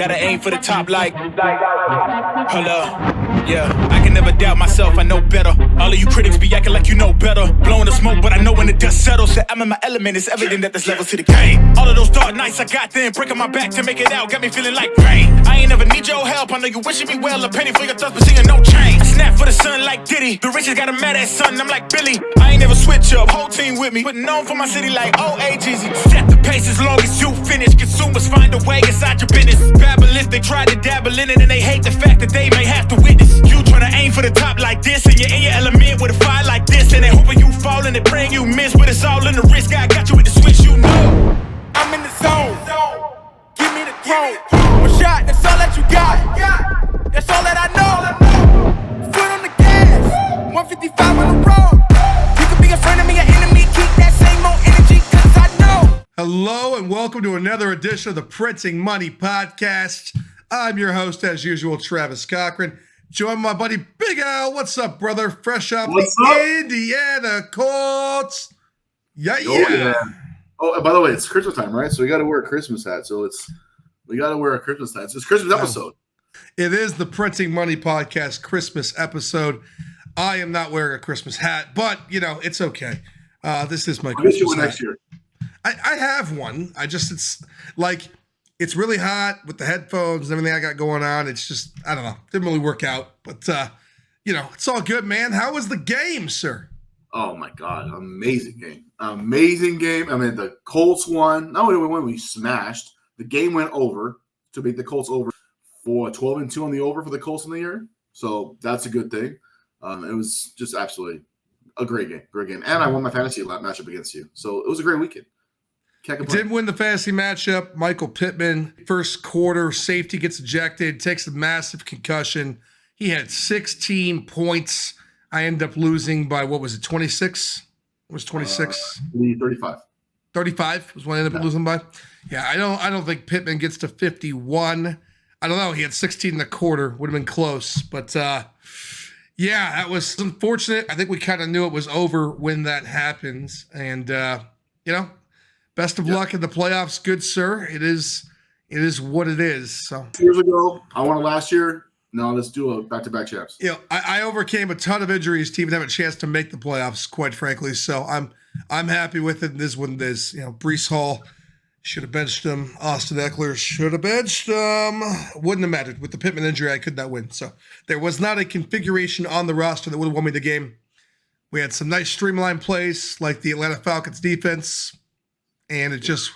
Gotta aim for the top like, hold up, yeah. I can never doubt myself, I know better. All of you critics be acting like you know better. Blowing the smoke, but I know when the dust settles that I'm in my element, it's evident that there's levels to the game. All of those dark nights I got then, breaking my back to make it out, got me feeling like rain. I ain't never need your help, I know you wishing me well. A penny for your thoughts, but seeing no change. I snap for the sun like Diddy, the riches got a mad ass son, I'm like Billy. I ain't never switch up, whole team with me, putting on for my city like OAGZ. Set the pace as long as you finish, consumers find a way inside your business. Babble, they try to dabble in it and they hate the fact that they may have to witness. You try to aim for the top like this and you're in your element with a fire like this, and they hoping you fall and they praying you miss, but it's all in the risk. I got you with the switch, you know I'm in the zone. Give me the throne. One shot, that's all that you got. That's all that I know. Foot on the gas, 155 on the road. You could be a friend of me, an enemy. Keep that same old energy, cause I know. Hello and welcome to another edition of the Printing Money Podcast. I'm your host, as usual, Travis Cochran. Joined by my buddy Big Al. What's up, brother? Fresh off the Indiana Colts. Yeah. Oh, by the way, it's Christmas time, right? So we got to wear a Christmas hat. We got to wear a Christmas hat. It's Christmas episode. It is the Printing Money Podcast Christmas episode. I am not wearing a Christmas hat, but, it's okay. This is my Christmas hat. Next year. I have one. It's really hot with the headphones and everything I got going on. It's just, I don't know. Didn't really work out. But, it's all good, man. How was the game, sir? Oh, my God. Amazing game. Amazing game. I mean, the Colts won. Not only did we win, we smashed. The game went over to beat the Colts over for 12-2 on the over for the Colts in the year. So that's a good thing. It was just absolutely a great game. Great game. And I won my fantasy matchup against you. So it was a great weekend. Did win the fantasy matchup. Michael Pittman, first quarter, safety gets ejected, takes a massive concussion. He had 16 points. I ended up losing by, 26? It was 26? 35. 35 was what I ended up losing by. Yeah, I don't think Pittman gets to 51. I don't know. He had 16 in a quarter. Would have been close. But, that was unfortunate. I think we kind of knew it was over when that happens. And, best of luck in the playoffs, good sir. It is what it is. So 2 years ago, I won it last year. No, let's do a back-to-back champs. I overcame a ton of injuries to even have a chance to make the playoffs, quite frankly. So I'm happy with it. This one is, Breece Hall should have benched him. Austin Eckler should have benched him. Wouldn't have mattered. With the Pittman injury, I could not win. So there was not a configuration on the roster that would have won me the game. We had some nice streamlined plays like the Atlanta Falcons defense. And it just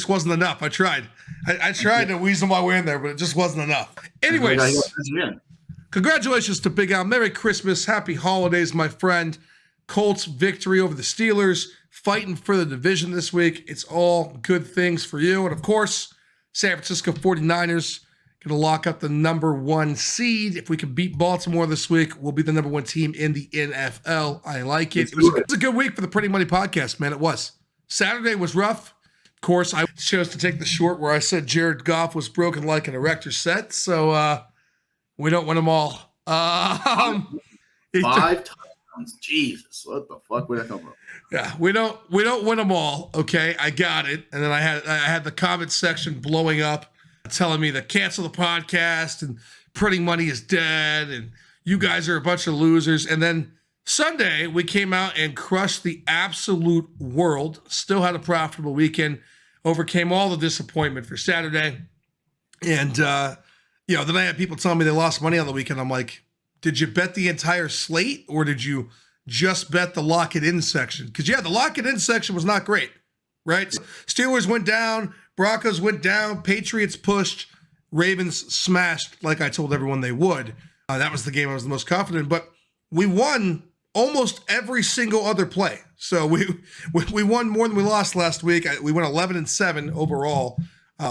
wasn't enough. I tried. I tried to weasel my way in there, but it just wasn't enough. Anyways, congratulations to Big Al. Merry Christmas. Happy holidays, my friend. Colts victory over the Steelers. Fighting for the division this week. It's all good things for you. And, of course, San Francisco 49ers going to lock up the number 1 seed. If we can beat Baltimore this week, we'll be the number 1 team in the NFL. I like it. It was a good week for the Printing Money Podcast, man. It was. Saturday was rough. Of course, I chose to take the short where I said Jared Goff was broken like an erector set. So we don't win them all. 5 touchdowns. Jesus, what the fuck? Where'd that come from? Yeah, we don't win them all. Okay, I got it. And then I had the comment section blowing up, telling me to cancel the podcast and Printing Money is dead and you guys are a bunch of losers. And then Sunday, we came out and crushed the absolute world. Still had a profitable weekend. Overcame all the disappointment for Saturday. And, then I had people telling me they lost money on the weekend. I'm like, did you bet the entire slate or did you just bet the lock it in section? Because, the lock it in section was not great, right? Steelers went down. Broncos went down. Patriots pushed. Ravens smashed like I told everyone they would. That was the game I was the most confident in. But we won almost every single other play. So we won more than we lost last week. We went 11-7 overall,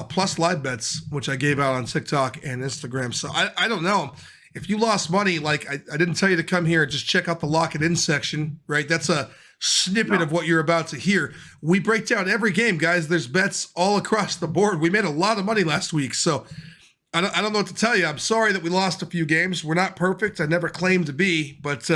plus live bets, which I gave out on TikTok and Instagram. So I don't know. If you lost money, like I didn't tell you to come here and just check out the lock it in section, right? That's a snippet of what you're about to hear. We break down every game, guys. There's bets all across the board. We made a lot of money last week. So I don't know what to tell you. I'm sorry that we lost a few games. We're not perfect. I never claimed to be, but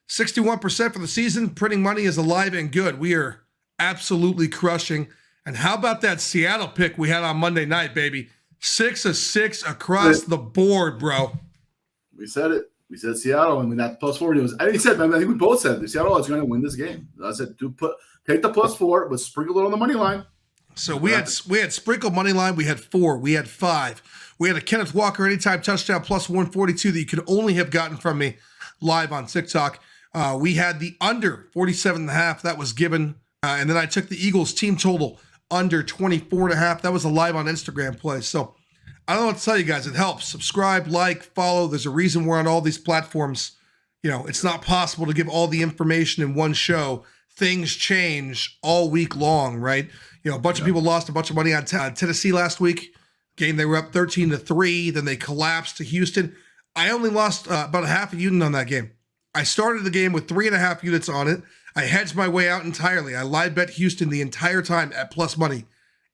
61% for the season. Printing Money is alive and good. We are absolutely crushing. And how about that Seattle pick we had on Monday night, baby? 6 of 6 across the board, bro. We said it. We said Seattle, and when that +4 was, I think we both said that Seattle is going to win this game. I said, take the +4, but sprinkle it on the money line. So we had sprinkle money line. We had 4. We had 5. We had a Kenneth Walker anytime touchdown +142 that you could only have gotten from me live on TikTok. We had the under 47.5 that was given, and then I took the Eagles team total under 24.5. That was a live on Instagram play. So I don't know what to tell you guys. It helps. Subscribe, like, follow. There's a reason we're on all these platforms. You know, it's not possible to give all the information in one show. Things change all week long, right? You know, a bunch of people lost a bunch of money on Tennessee last week. Game, they were up 13-3. Then they collapsed to Houston. I only lost about a half a unit on that game. I started the game with 3.5 units on it. I hedged my way out entirely. I live bet Houston the entire time at plus money.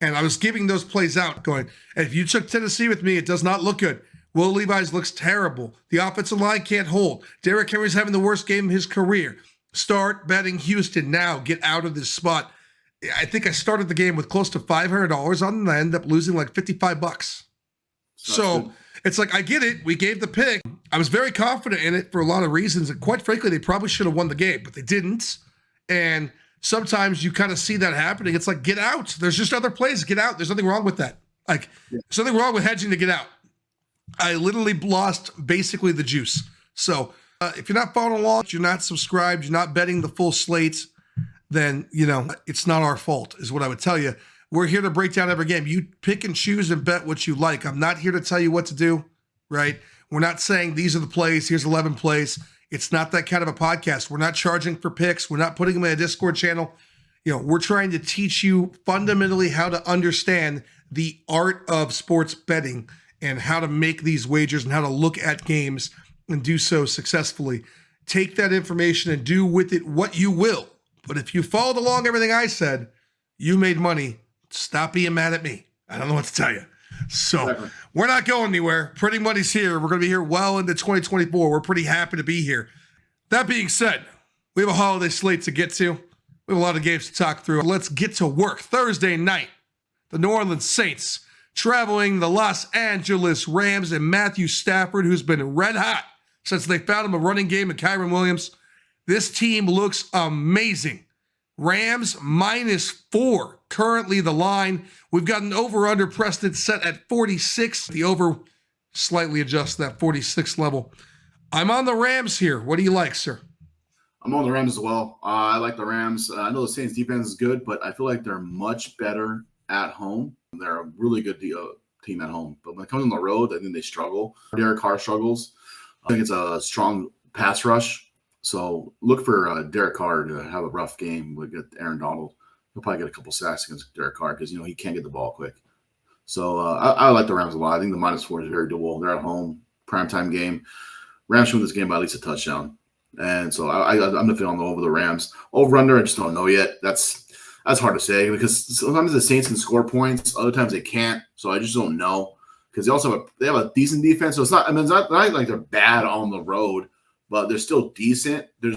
And I was giving those plays out going, if you took Tennessee with me, it does not look good. Will Levis looks terrible. The offensive line can't hold. Derrick Henry's having the worst game of his career. Start betting Houston now. Get out of this spot. I think I started the game with close to $500 on, and I ended up losing like $55. So it's like, I get it. We gave the pick. I was very confident in it for a lot of reasons. And quite frankly, they probably should have won the game, but they didn't. And sometimes you kind of see that happening. It's like, get out. There's just other plays. Get out. There's nothing wrong with that. Like, there's nothing wrong with hedging to get out. I literally lost basically the juice. So if you're not following along, you're not subscribed, you're not betting the full slate, then, you know, it's not our fault is what I would tell you. We're here to break down every game. You pick and choose and bet what you like. I'm not here to tell you what to do, right? We're not saying these are the plays, here's 11 plays. It's not that kind of a podcast. We're not charging for picks. We're not putting them in a Discord channel. You know, we're trying to teach you fundamentally how to understand the art of sports betting and how to make these wagers and how to look at games and do so successfully. Take that information and do with it what you will. But if you followed along everything I said, you made money. Stop being mad at me. I don't know what to tell you. So we're not going anywhere. Pretty Money's here. We're going to be here well into 2024. We're pretty happy to be here. That being said, we have a holiday slate to get to. We have a lot of games to talk through. Let's get to work. Thursday night, the New Orleans Saints traveling the Los Angeles Rams and Matthew Stafford, who's been red hot since they found him a running game in Kyren Williams. This team looks amazing. Rams -4, currently the line. We've got an over-under precedent set at 46. The over slightly adjusts that 46 level. I'm on the Rams here. What do you like, sir? I'm on the Rams as well. I like the Rams. I know the Saints defense is good, but I feel like they're much better at home. They're a really good team at home. But when it comes on the road, I think they struggle. Derek Carr struggles. I think it's a strong pass rush. So look for Derek Carr to have a rough game with Aaron Donald. He'll probably get a couple sacks against Derek Carr because, you know, he can't get the ball quick. So I like the Rams a lot. I think the -4 is very doable. They're at home, primetime game. Rams should win this game by at least a touchdown. And so I'm definitely on the over the Rams. Over-under, I just don't know yet. That's hard to say because sometimes the Saints can score points. Other times they can't. So I just don't know because they have a decent defense. So it's not like they're bad on the road, but they're still decent. They're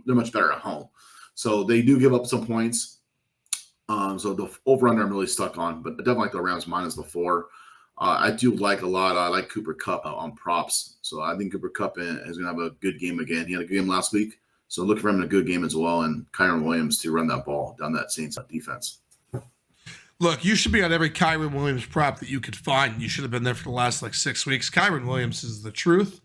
much better at home. So they do give up some points. So the over-under I'm really stuck on, but I definitely like the Rams -4. I do like a lot. I like Cooper Kupp on props. So I think Cooper Kupp is going to have a good game again. He had a good game last week. So look for him in a good game as well. And Kyren Williams to run that ball down that Saints defense. Look, you should be on every Kyren Williams prop that you could find. You should have been there for the last 6 weeks. Kyren Williams is the truth.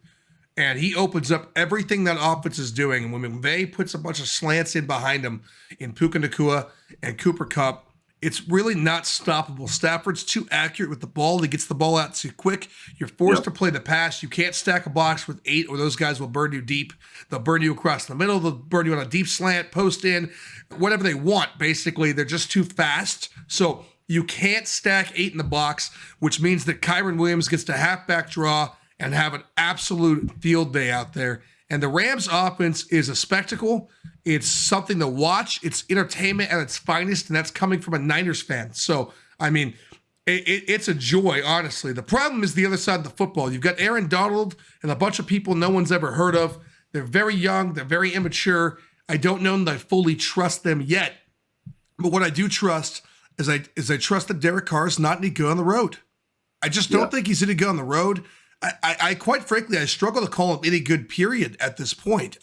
And he opens up everything that offense is doing. And when McVay puts a bunch of slants in behind him in Puka Nacua and Cooper Kupp, it's really not stoppable. Stafford's too accurate with the ball. He gets the ball out too quick. You're forced to play the pass. You can't stack a box with 8 or those guys will burn you deep. They'll burn you across the middle. They'll burn you on a deep slant, post in, whatever they want, basically. They're just too fast. So you can't stack 8 in the box, which means that Kyren Williams gets to halfback draw and have an absolute field day out there. And the Rams offense is a spectacle. It's something to watch. It's entertainment at its finest, and that's coming from a Niners fan. So, I mean, it's a joy, honestly. The problem is the other side of the football. You've got Aaron Donald and a bunch of people no one's ever heard of. They're very young. They're very immature. I don't know that I fully trust them yet. But what I do trust is I trust that Derek Carr is not any good on the road. I just don't think he's any good on the road. I quite frankly, I struggle to call him any good, period, at this point.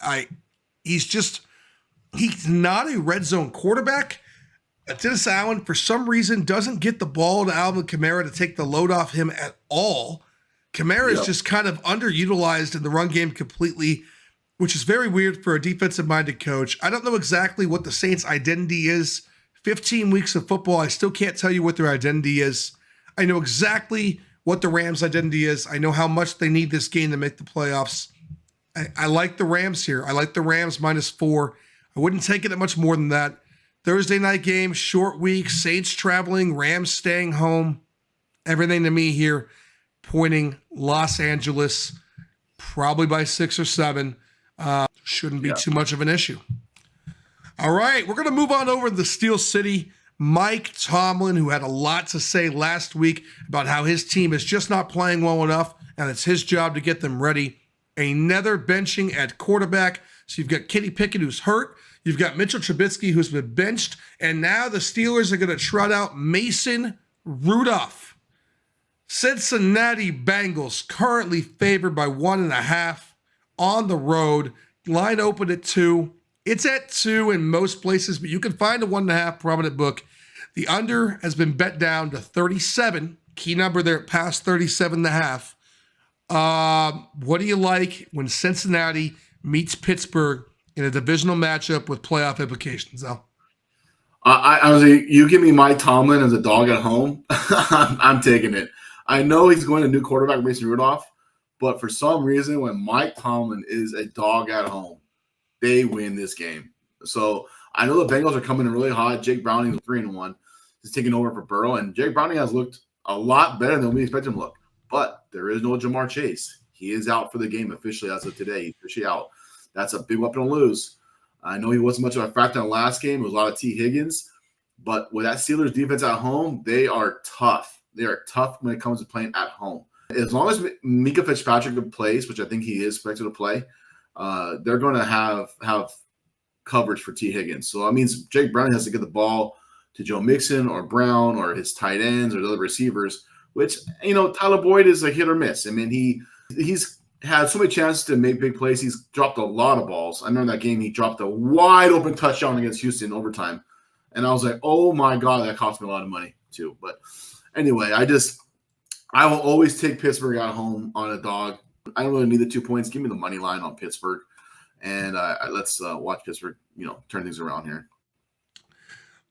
He's not a red zone quarterback. Dennis Allen, for some reason, doesn't get the ball to Alvin Kamara to take the load off him at all. Kamara is just kind of underutilized in the run game completely, which is very weird for a defensive-minded coach. I don't know exactly what the Saints' identity is. 15 weeks of football, I still can't tell you what their identity is. I know exactly what the Rams' identity is. I know how much they need this game to make the playoffs. I like the Rams here. I like the Rams -4. I wouldn't take it at much more than that. Thursday night game, short week, Saints traveling, Rams staying home. Everything to me here pointing Los Angeles, probably by 6 or 7. Shouldn't be too much of an issue. All right, we're going to move on over to the Steel City. Mike Tomlin, who had a lot to say last week about how his team is just not playing well enough, and it's his job to get them ready. Another benching at quarterback. So you've got Kenny Pickett, who's hurt. You've got Mitchell Trubisky, who's been benched. And now the Steelers are going to trot out Mason Rudolph. Cincinnati Bengals currently favored by 1.5 on the road. Line open at 2. It's at 2 in most places, but you can find a 1.5 prominent book. The under has been bet down to 37. Key number there past 37.5. What do you like when Cincinnati meets Pittsburgh in a divisional matchup with playoff implications, Al? Honestly, you give me Mike Tomlin as a dog at home, I'm taking it. I know he's going to new quarterback Mason Rudolph, but for some reason, when Mike Tomlin is a dog at home, they win this game. So I know the Bengals are coming in really hot. Jake Browning is 3-1. He's taking over for Burrow, and Jake Browning has looked a lot better than we expected him to look. But there is no Jamar Chase. He is out for the game officially as of today. He's officially out. That's a big weapon to lose. I know he wasn't much of a factor in the last game. It was a lot of T. Higgins. But with that Steelers defense at home, they are tough. They are tough when it comes to playing at home. As long as Mika Fitzpatrick plays, which I think he is expected to play, they're going to have coverage for T. Higgins. So that means Jake Browning has to get the ball to Joe Mixon or Brown or his tight ends or the other receivers, which, Tyler Boyd is a hit or miss. I mean, he's had so many chances to make big plays. He's dropped a lot of balls. I remember that game he dropped a wide open touchdown against Houston in overtime. And I was like, oh, my God, that cost me a lot of money too. But anyway, I will always take Pittsburgh at home on a dog. I don't really need the 2 points. Give me the money line on Pittsburgh. And let's watch Pittsburgh, turn things around here.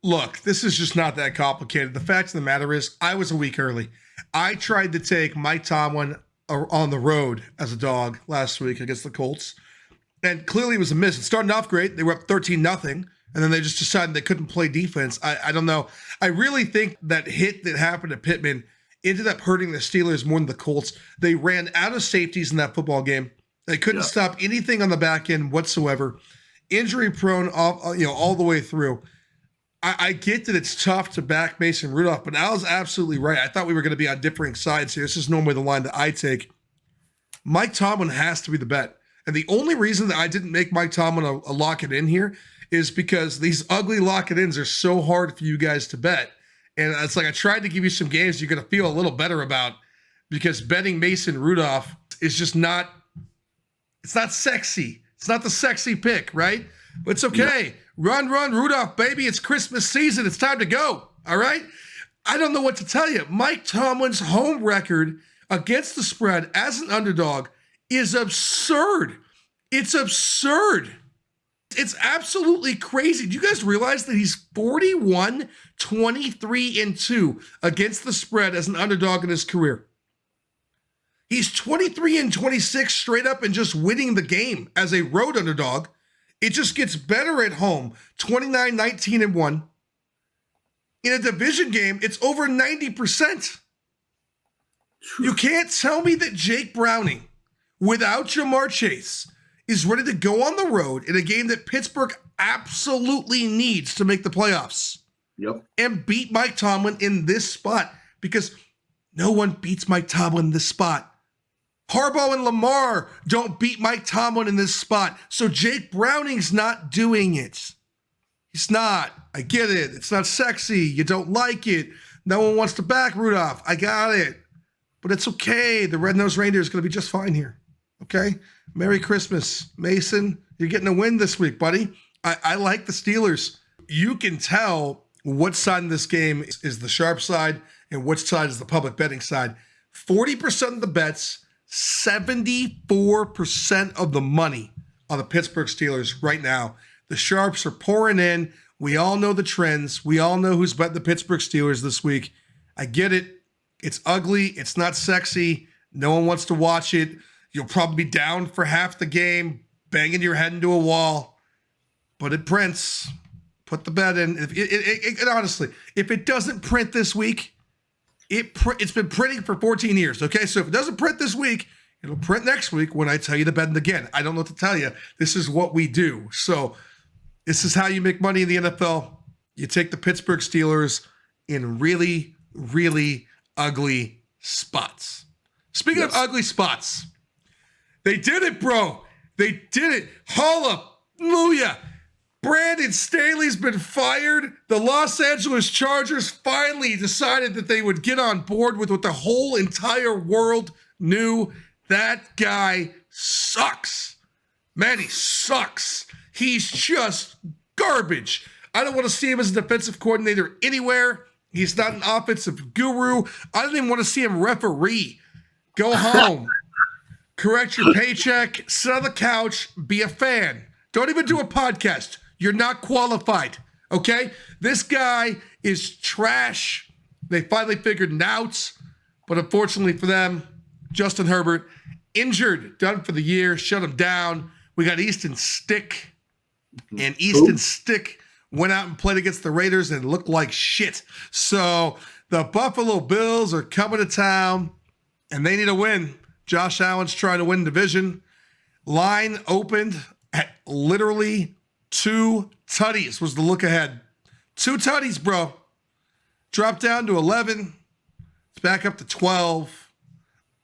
Look, this is just not that complicated. The fact of the matter is, I was a week early. I tried to take Mike Tomlin on the road as a dog last week against the Colts, and clearly it was a miss. It started off great. They were up 13-0, and then they just decided they couldn't play defense. I don't know. I really think that hit that happened to Pittman ended up hurting the Steelers more than the Colts. They ran out of safeties in that football game. They couldn't stop anything on the back end whatsoever. Injury prone, all the way through. I get that it's tough to back Mason Rudolph, but Al's absolutely right. I thought we were going to be on differing sides here. This is normally the line that I take. Mike Tomlin has to be the bet. And the only reason that I didn't make Mike Tomlin a lock it in here is because these ugly lock it ins are so hard for you guys to bet. And it's like I tried to give you some games you're going to feel a little better about, because betting Mason Rudolph is just not, it's not sexy. It's not the sexy pick, right? But it's okay. Yeah. Run, Rudolph, baby. It's Christmas season. It's time to go. All right? I don't know what to tell you. Mike Tomlin's home record against the spread as an underdog is absurd. It's absurd. It's absolutely crazy. Do you guys realize that he's 41-23-2 against the spread as an underdog in his career? He's 23-26 straight up and just winning the game as a road underdog. It just gets better at home, 29-19-1. In a division game, it's over 90%. You can't tell me that Jake Browning, without Jamar Chase, is ready to go on the road in a game that Pittsburgh absolutely needs to make the playoffs. Yep. And beat Mike Tomlin in this spot, because no one beats Mike Tomlin in this spot. Harbaugh and Lamar don't beat Mike Tomlin in this spot. So Jake Browning's not doing it. He's not. I get it. It's not sexy. You don't like it. No one wants to back Rudolph. I got it. but it's okay. The Red-Nosed Reindeer is going to be just fine here. Okay? Merry Christmas. Mason, you're getting a win this week, buddy. I like the Steelers. You can tell what side of this game is the sharp side and which side is the public betting side. 40% of the bets, 74% of the money on the Pittsburgh Steelers right now. The sharps are pouring in. We all know the trends. We all know who's betting the Pittsburgh Steelers this week. I get it. It's ugly. It's not sexy. No one wants to watch it. You'll probably be down for half the game, banging your head into a wall. But it prints. Put the bet in. Honestly, if it doesn't print this week, it's been printing for 14 years. Okay, so if it doesn't print this week, it'll print next week when I tell you to bet it again. I don't know what to tell you. This is what we do. So this is how you make money in the NFL. You take the Pittsburgh Steelers in really, really ugly spots. Speaking of ugly spots, they did it, bro. They did it. Hallelujah. Brandon Staley's been fired. The Los Angeles Chargers finally decided that they would get on board with what the whole entire world knew. That guy sucks. Man, he sucks. He's just garbage. I don't want to see him as a defensive coordinator anywhere. He's not an offensive guru. I don't even want to see him referee. Go home. Correct your paycheck. Sit on the couch. Be a fan. Don't even do a podcast. You're not qualified, okay? This guy is trash. They finally figured it out, but unfortunately for them, Justin Herbert, injured, done for the year, shut him down. We got Easton Stick, and Easton Stick went out and played against the Raiders and looked like shit. So the Buffalo Bills are coming to town, and they need a win. Josh Allen's trying to win division. Line opened at literally 2 tutties was the look ahead. 2 tutties, bro. Dropped down to 11. It's back up to 12.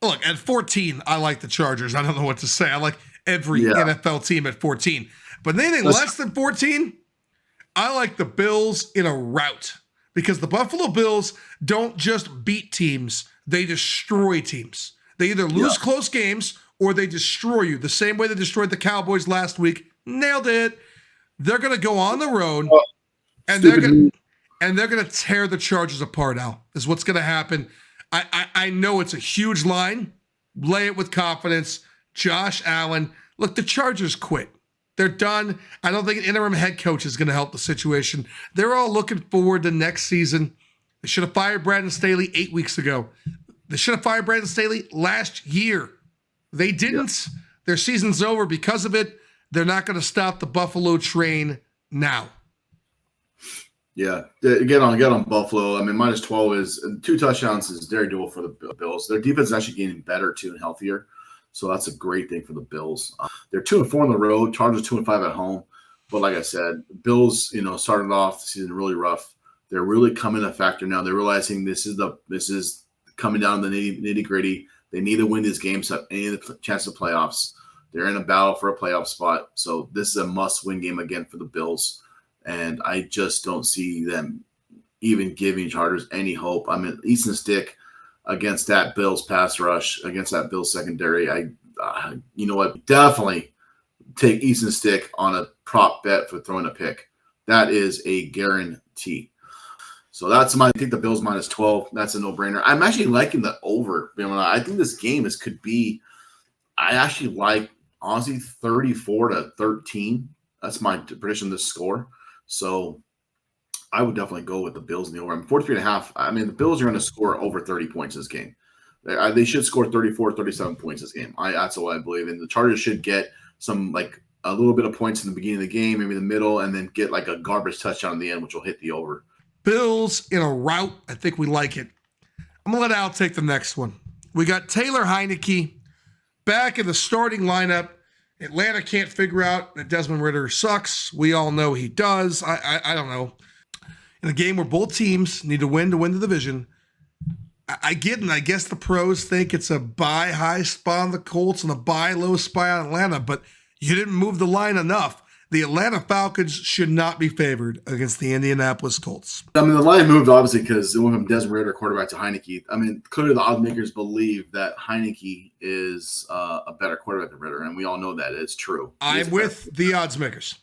Look, at 14, I like the Chargers. I don't know what to say. I like every NFL team at 14. But anything less than 14, I like the Bills in a rout. Because the Buffalo Bills don't just beat teams, they destroy teams. They either lose close games or they destroy you. The same way they destroyed the Cowboys last week. Nailed it. They're going to go on the road, and they're going to tear the Chargers apart, Al, is what's going to happen. I know it's a huge line. Lay it with confidence. Josh Allen. Look, the Chargers quit. They're done. I don't think an interim head coach is going to help the situation. They're all looking forward to next season. They should have fired Brandon Staley 8 weeks ago. They should have fired Brandon Staley last year. They didn't. Their season's over because of it. They're not going to stop the Buffalo train now. Yeah, get on Buffalo. I mean, minus 12 is 2 touchdowns is very doable for the Bills. Their defense is actually getting better too and healthier, so that's a great thing for the Bills. They're 2-4 on the road. Chargers 2-5 at home. But like I said, Bills, started off the season really rough. They're really coming a factor now. They're realizing this is coming down to the nitty gritty. They need to win these games to have any chance of playoffs. They're in a battle for a playoff spot. So this is a must-win game again for the Bills. And I just don't see them even giving Chargers any hope. I mean, Easton Stick against that Bills pass rush, against that Bills secondary, you know what? Definitely take Easton Stick on a prop bet for throwing a pick. That is a guarantee. So I think the Bills minus 12. That's a no-brainer. I'm actually liking the over. I think this game could be. I actually like. Honestly, 34-13. That's my prediction of this score. So I would definitely go with the Bills in the over. I'm 43.5. I mean, the Bills are going to score over 30 points this game. They should score 34, 37 points this game. That's what I believe. And the Chargers should get some, a little bit of points in the beginning of the game, maybe the middle, and then get a garbage touchdown in the end, which will hit the over. Bills in a rout. I think we like it. I'm going to let Al take the next one. We got Taylor Heineke back in the starting lineup. Atlanta can't figure out that Desmond Ridder sucks. We all know he does. I don't know. In a game where both teams need to win the division, I get it, and I guess the pros think it's a buy high spot on the Colts and a buy low spot on Atlanta, but you didn't move the line enough. the Atlanta Falcons should not be favored against the Indianapolis Colts. I mean, the line moved obviously because it went from Desmond Ridder quarterback to Heineke. I mean, clearly the odds makers believe that Heineke is a better quarterback than Ridder, and we all know that it's true. I'm with the odds makers.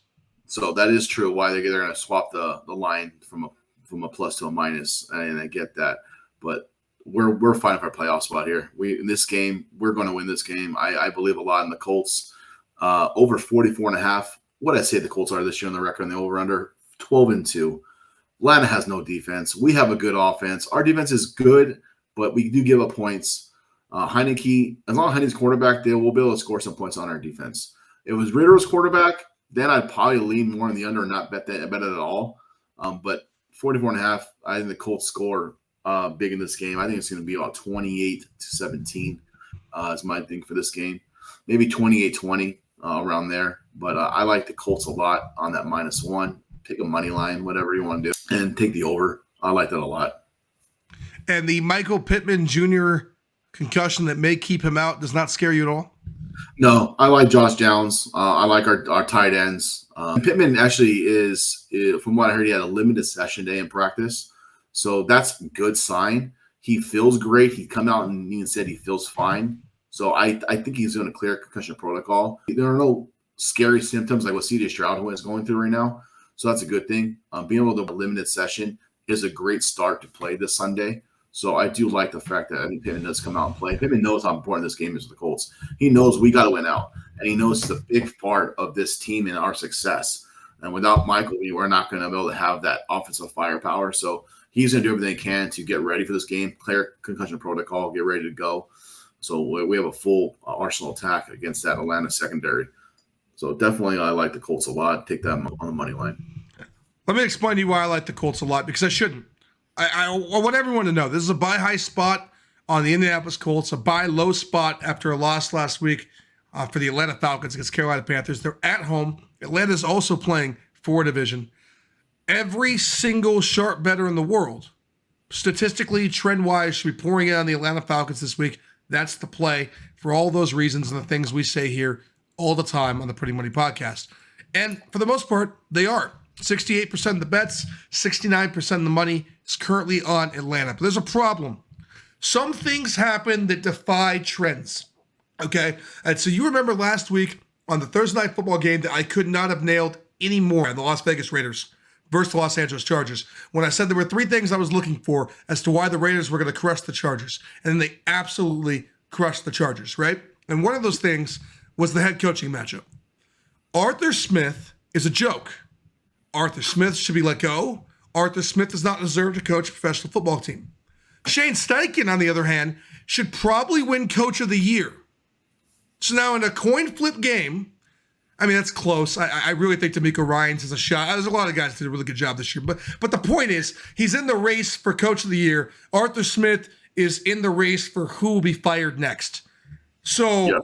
So that is true. Why they're going to swap the line from a plus to a minus, and I get that, but we're fighting for a playoff spot here. In this game, we're going to win this game. I believe a lot in the Colts. Over 44.5. What I say the Colts are this year on the record on the over-under, 12-2. Atlanta has no defense. We have a good offense. Our defense is good, but we do give up points. Heineke, as long as Heineke's quarterback, they will be able to score some points on our defense. If it was Ridder's quarterback, then I'd probably lean more on the under and not bet it at all. But 44.5, I think the Colts score big in this game. I think it's going to be about 28-17 is my thing for this game. Maybe 28-20 around there. But I like the Colts a lot on that -1. Take a money line, whatever you want to do, and take the over. I like that a lot. And the Michael Pittman Jr. concussion that may keep him out does not scare you at all? No, I like Josh Downs. I like our tight ends. Pittman actually is, from what I heard, he had a limited session day in practice. So that's a good sign. He feels great. He come out and even said he feels fine. So I think he's going to clear concussion protocol. There are no scary symptoms like what C.J. Stroud is going through right now. So that's a good thing. Being able to have a limited session is a great start to play this Sunday. So I do like the fact that I think Pittman does come out and play. Pittman knows how important this game is to the Colts. He knows we got to win out, and he knows it's a big part of this team and our success. And without Michael, we're not going to be able to have that offensive firepower. So he's going to do everything he can to get ready for this game, clear concussion protocol, get ready to go. So we have a full arsenal attack against that Atlanta secondary. So definitely I like the Colts a lot. Take that on the money line. Let me explain to you why I like the Colts a lot, because I shouldn't. I want everyone to know this is a buy high spot on the Indianapolis Colts, a buy low spot after a loss last week for the Atlanta Falcons against Carolina Panthers. They're at home. Atlanta's also playing for a division. Every single sharp bettor in the world, statistically, trend-wise, should be pouring in on the Atlanta Falcons this week. That's the play for all those reasons and the things we say here all the time on the Pretty Money Podcast. And for the most part, they are. 68% of the bets, 69% of the money is currently on Atlanta. But there's a problem. Some things happen that defy trends. Okay? And so you remember last week on the Thursday Night Football game that I could not have nailed any more, the Las Vegas Raiders versus the Los Angeles Chargers, when I said there were three things I was looking for as to why the Raiders were going to crush the Chargers. And then they absolutely crushed the Chargers, right? And one of those things was the head coaching matchup. Arthur Smith is a joke. Arthur Smith should be let go. Arthur Smith does not deserve to coach a professional football team. Shane Steichen, on the other hand, should probably win Coach of the Year. So now in a coin flip game, I mean, that's close. I really think D'Amico Ryans has a shot. There's a lot of guys that did a really good job this year. But the point is, he's in the race for Coach of the Year. Arthur Smith is in the race for who will be fired next. So, yeah.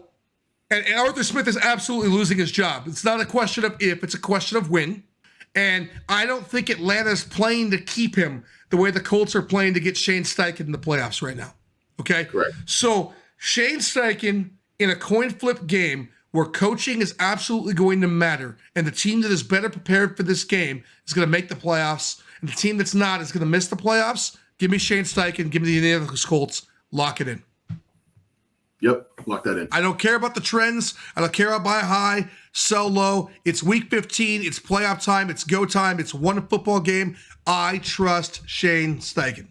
And Arthur Smith is absolutely losing his job. It's not a question of if, it's a question of when. And I don't think Atlanta's playing to keep him the way the Colts are playing to get Shane Steichen in the playoffs right now. Okay? Correct. So Shane Steichen in a coin flip game where coaching is absolutely going to matter, and the team that is better prepared for this game is going to make the playoffs, and the team that's not is going to miss the playoffs. Give me Shane Steichen. Give me the Indianapolis Colts. Lock it in. Yep, lock that in. I don't care about the trends. I don't care about buy high, sell low. It's week 15. It's playoff time. It's go time. It's one football game. I trust Shane Steichen.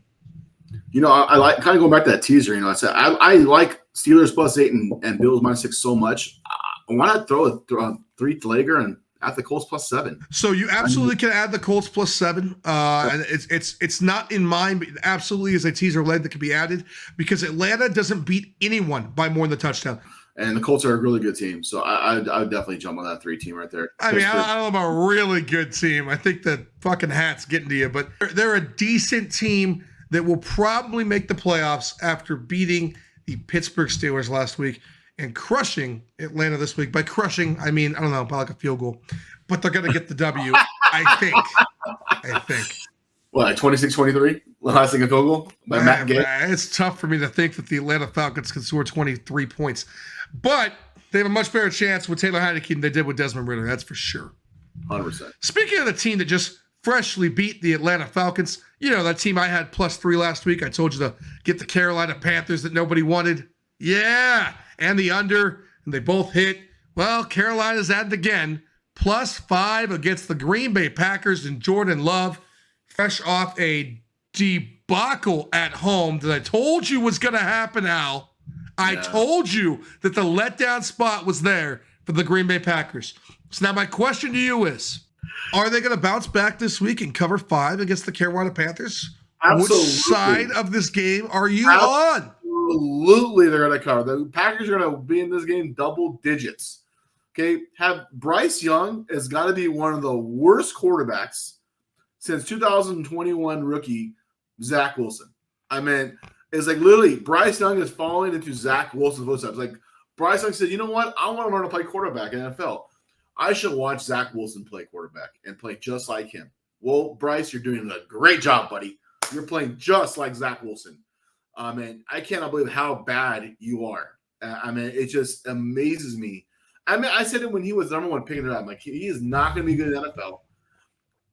You know, I like kind of going back to that teaser. You know, I like Steelers +8 and Bills -6 so much. Why not throw a 3-legger and add the Colts +7? So you absolutely can add the Colts +7. And it's not in mind, but it absolutely is a teaser leg that can be added because Atlanta doesn't beat anyone by more than a touchdown. And the Colts are a really good team, so I would definitely jump on that 3 team right there. I mean, I don't know about a really good team. I think the fucking hat's getting to you, but they're a decent team that will probably make the playoffs after beating the Pittsburgh Steelers last week and crushing Atlanta this week. By crushing, I mean, I don't know, by like a field goal. But they're going to get the W, I think. What, like 26-23? Last thing a field goal by Matt Gay? It's tough for me to think that the Atlanta Falcons can score 23 points. But they have a much better chance with Taylor Heineke than they did with Desmond Ridder. That's for sure. 100%. Speaking of the team that just freshly beat the Atlanta Falcons, you know, that team I had +3 last week. I told you to get the Carolina Panthers that nobody wanted. Yeah, and the under, and they both hit. Well, Carolina's at it again. +5 against the Green Bay Packers and Jordan Love, fresh off a debacle at home that I told you was going to happen, Al. I told you that the letdown spot was there for the Green Bay Packers. So now my question to you is, are they going to bounce back this week and cover 5 against the Carolina Panthers? Absolutely. Which side of this game are you on? Absolutely, they're going to cover. The Packers are going to be in this game double digits. Okay, have Bryce Young has got to be one of the worst quarterbacks since 2021 rookie Zach Wilson. I mean, it's like literally Bryce Young is falling into Zach Wilson's footsteps. Like Bryce Young said, you know what? I want to learn to play quarterback in the NFL. I should watch Zach Wilson play quarterback and play just like him. Well, Bryce, you're doing a great job, buddy. You're playing just like Zach Wilson. And I cannot believe how bad you are. I mean, it just amazes me. I mean, I said it when he was number 1 pick in the draft. Like, he is not going to be good in the NFL.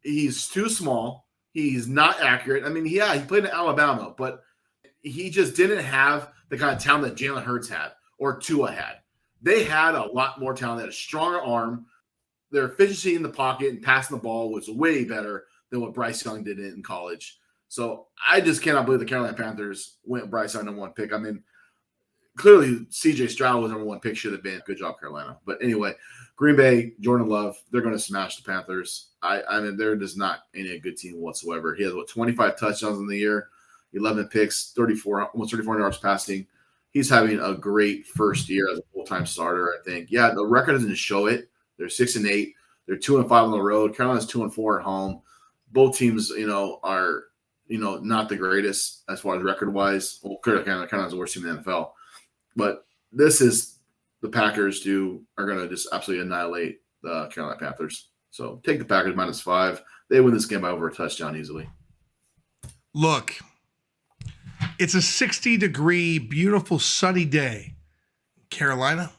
He's too small. He's not accurate. I mean, he played in Alabama, but he just didn't have the kind of talent that Jalen Hurts had or Tua had. They had a lot more talent. They had a stronger arm. Their efficiency in the pocket and passing the ball was way better than what Bryce Young did in college. So I just cannot believe the Carolina Panthers went Bryce Young number 1 pick. I mean, clearly C.J. Stroud was number 1 pick, should have been. Good job, Carolina. But anyway, Green Bay, Jordan Love, they're going to smash the Panthers. I mean, they're just not any good team whatsoever. He has, 25 touchdowns in the year, 11 picks, almost 3,400 yards passing. He's having a great first year as a full-time starter, I think. Yeah, the record doesn't show it. They're 6-8. They're 2-5 on the road. Carolina's 2-4 at home. Both teams, are, not the greatest as far as record-wise. Well, Carolina's the worst team in the NFL. But this is the Packers are going to just absolutely annihilate the Carolina Panthers. So take the Packers -5. They win this game by over a touchdown easily. Look, it's a 60-degree, beautiful, sunny day in Carolina,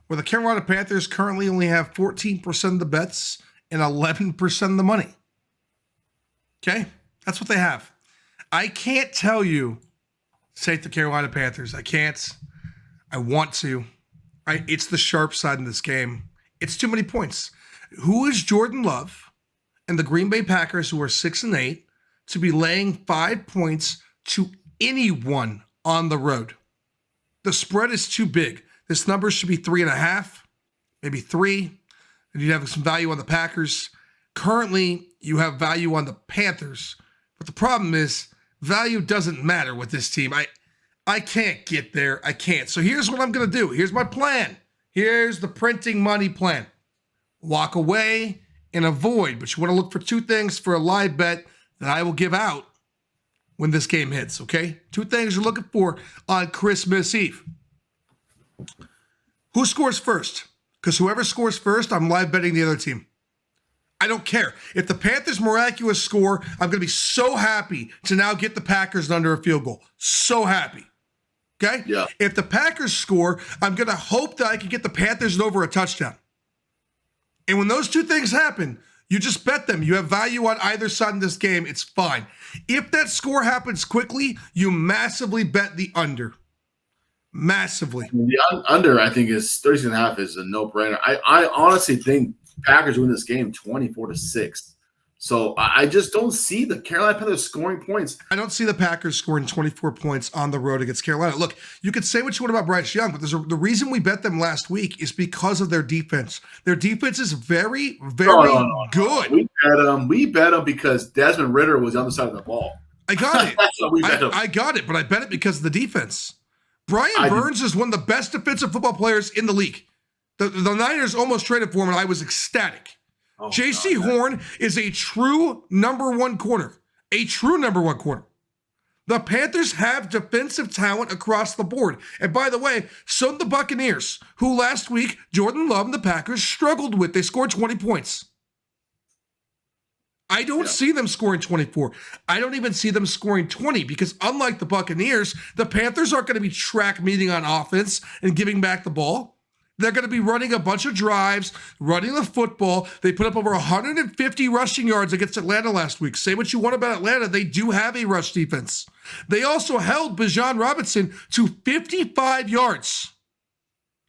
where the Carolina Panthers currently only have 14% of the bets and 11% of the money. Okay? That's what they have. I can't tell you, take the Carolina Panthers. I can't. I want to. It's the sharp side in this game. It's too many points. Who is Jordan Love and the Green Bay Packers, who are 6-8, to be laying 5 points to anyone on the road? The spread is too big. This number should be 3.5, maybe 3. And you'd have some value on the Packers. Currently, you have value on the Panthers. But the problem is, value doesn't matter with this team. I can't get there. I can't. So here's what I'm going to do. Here's my plan. Here's the printing money plan. Walk away and avoid. But you want to look for 2 things for a live bet that I will give out when this game hits, okay? 2 things you're looking for on Christmas Eve. Who scores first? Because whoever scores first, I'm live betting the other team. I don't care. If the Panthers miraculous score, I'm going to be so happy to now get the Packers under a field goal. So happy. Okay? Yeah. If the Packers score, I'm going to hope that I can get the Panthers over a touchdown. And when those 2 things happen, you just bet them. You have value on either side in this game. It's fine. If that score happens quickly, you massively bet the under. Massively. The under, I think, is 36.5 is a no-brainer. I honestly think Packers win this game 24-6. So I just don't see the Carolina Panthers scoring points. I don't see the Packers scoring 24 points on the road against Carolina. Look, you could say what you want about Bryce Young, but the reason we bet them last week is because of their defense. Their defense is very, very good. We bet them because Desmond Ridder was on the side of the ball. I got it. That's what we bet them. I got it, but I bet it because of the defense. Brian Burns is one of the best defensive football players in the league. The Niners almost traded for him, and I was ecstatic. Oh, J.C. Horn is a true number 1 corner. A true number 1 corner. The Panthers have defensive talent across the board. And by the way, so did the Buccaneers, who last week, Jordan Love and the Packers struggled with. They scored 20 points. I don't see them scoring 24. I don't even see them scoring 20 because unlike the Buccaneers, the Panthers aren't going to be track meeting on offense and giving back the ball. They're going to be running a bunch of drives, running the football. They put up over 150 rushing yards against Atlanta last week. Say what you want about Atlanta, they do have a rush defense. They also held Bijan Robinson to 55 yards.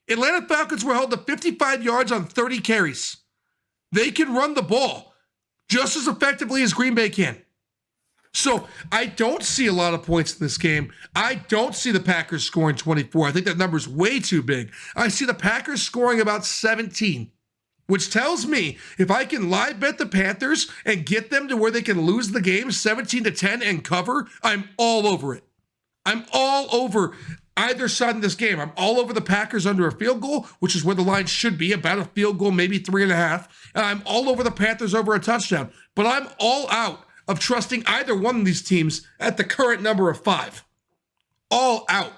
Atlanta Falcons were held to 55 yards on 30 carries. They can run the ball just as effectively as Green Bay can. So I don't see a lot of points in this game. I don't see the Packers scoring 24. I think that number's way too big. I see the Packers scoring about 17, which tells me if I can live bet the Panthers and get them to where they can lose the game 17-10 and cover, I'm all over it. I'm all over either side of this game. I'm all over the Packers under a field goal, which is where the line should be, about a field goal, maybe 3.5. And I'm all over the Panthers over a touchdown. But I'm all out of trusting either one of these teams at the current number of 5. All out.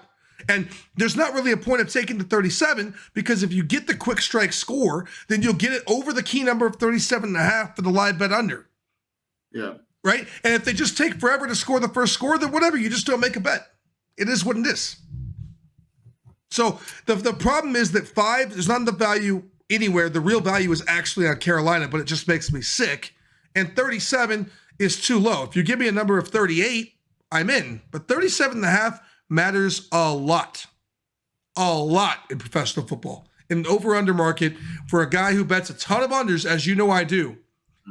And there's not really a point of taking the 37 because if you get the quick strike score, then you'll get it over the key number of 37.5 for the live bet under. Yeah. Right? And if they just take forever to score the first score, then whatever, you just don't make a bet. It is what it is. So the problem is that 5, there's not the value anywhere. The real value is actually on Carolina, but it just makes me sick. And 37 is too low. If you give me a number of 38, I'm in. But 37.5 matters a lot in professional football. In the over-under market, for a guy who bets a ton of unders, as you know I do,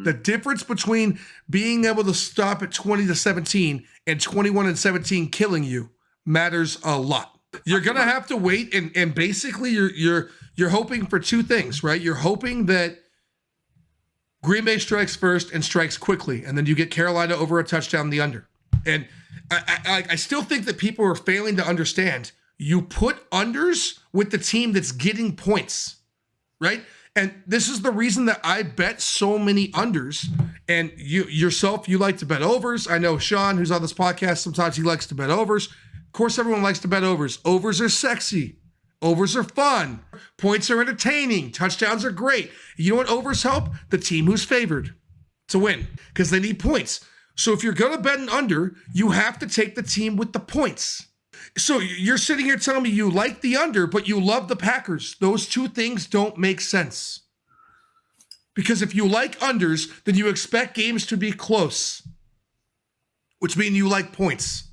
the difference between being able to stop at 20-17 and 21-17 killing you matters a lot. You're gonna have to wait, and basically you're hoping for two things, right? You're hoping that Green Bay strikes first and strikes quickly, and then you get Carolina over a touchdown the under. And I still think that people are failing to understand. You put unders with the team that's getting points, right? And this is the reason that I bet so many unders. And you yourself, you like to bet overs. I know Sean, who's on this podcast, sometimes he likes to bet overs. Of course, everyone likes to bet overs. Overs are sexy. Overs are fun. Points are entertaining. Touchdowns are great. You know what overs help? The team who's favored to win because they need points. So if you're going to bet an under, you have to take the team with the points. So you're sitting here telling me you like the under, but you love the Packers. Those two things don't make sense. Because if you like unders, then you expect games to be close, which means you like points.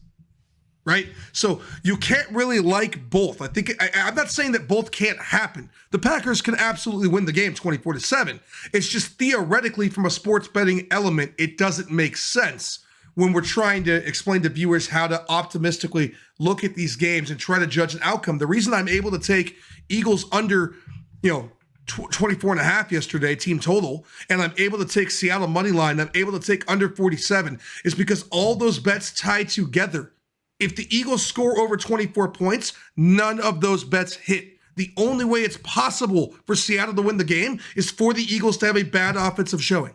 Right? So you can't really like both. I'm not saying that both can't happen. The Packers can absolutely win the game 24-7. It's just theoretically from a sports betting element, it doesn't make sense when we're trying to explain to viewers how to optimistically look at these games and try to judge an outcome. The reason I'm able to take Eagles under, 24.5 yesterday, team total, and I'm able to take Seattle money line, I'm able to take under 47 is because all those bets tie together. If the Eagles score over 24 points, none of those bets hit. The only way it's possible for Seattle to win the game is for the Eagles to have a bad offensive showing.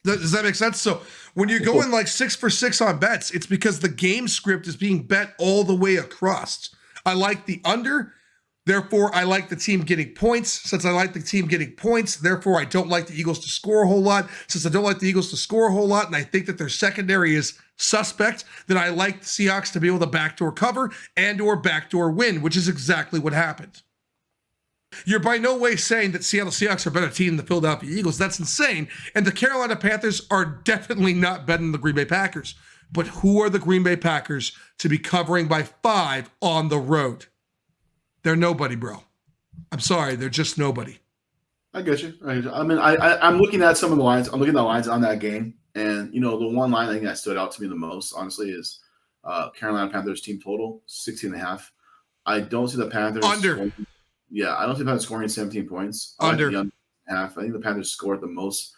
Does that make sense? So when you're going like 6 for 6 on bets, it's because the game script is being bet all the way across. I like the under. Therefore, I like the team getting points. Since I like the team getting points, therefore, I don't like the Eagles to score a whole lot. Since I don't like the Eagles to score a whole lot, and I think that their secondary is suspect, then I like the Seahawks to be able to backdoor cover and or backdoor win, which is exactly what happened. You're by no way saying that Seattle Seahawks are a better team than the Philadelphia Eagles. That's insane. And the Carolina Panthers are definitely not better than the Green Bay Packers. But who are the Green Bay Packers to be covering by 5 on the road? They're nobody, bro. I'm sorry. They're just nobody. I get you. I mean, I'm looking at some of the lines. I'm looking at the lines on that game. And, the one line I think that stood out to me the most, honestly, is Carolina Panthers team total, 16.5. I don't see the Panthers. Under. I don't see the Panthers scoring 17 points. Under. Half. I think the Panthers scored the most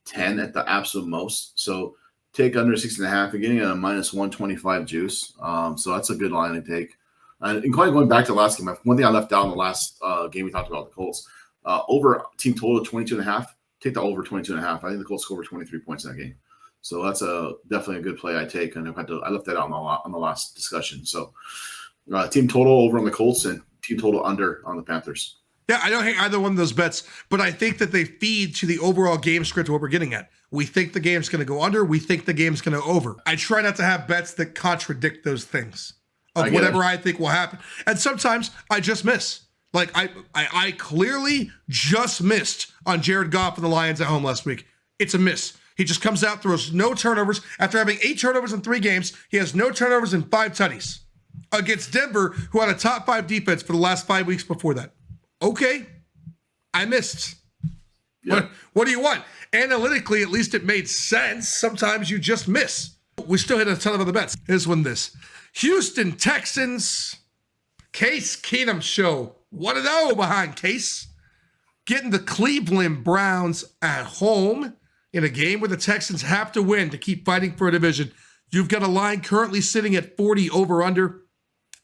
10 at the absolute most. So take under 6.5. You're getting a minus 125 juice. So that's a good line to take. And going back to the last game, one thing I left out in the last game we talked about, the Colts, over team total 22.5, take the over 22.5. I think the Colts scored over 23 points in that game. So that's definitely a good play I take. And I left that out on the last discussion. So team total over on the Colts and team total under on the Panthers. Yeah, I don't hate either one of those bets, but I think that they feed to the overall game script of what we're getting at. We think the game's going to go under. We think the game's going to over. I try not to have bets that contradict those things of whatever I think will happen. And sometimes I just miss. Like I clearly just missed on Jared Goff and the Lions at home last week. It's a miss. He just comes out, throws no turnovers. After having 8 turnovers in 3 games, he has no turnovers and 5 tutties against Denver, who had a top 5 defense for the last 5 weeks before that. Okay, I missed. Yeah. What do you want? Analytically, at least it made sense. Sometimes you just miss. We still hit a ton of other bets. Here's one this. Houston Texans, Case Keenum show. 1-0 behind Case. Getting the Cleveland Browns at home in a game where the Texans have to win to keep fighting for a division. You've got a line currently sitting at 40 over-under.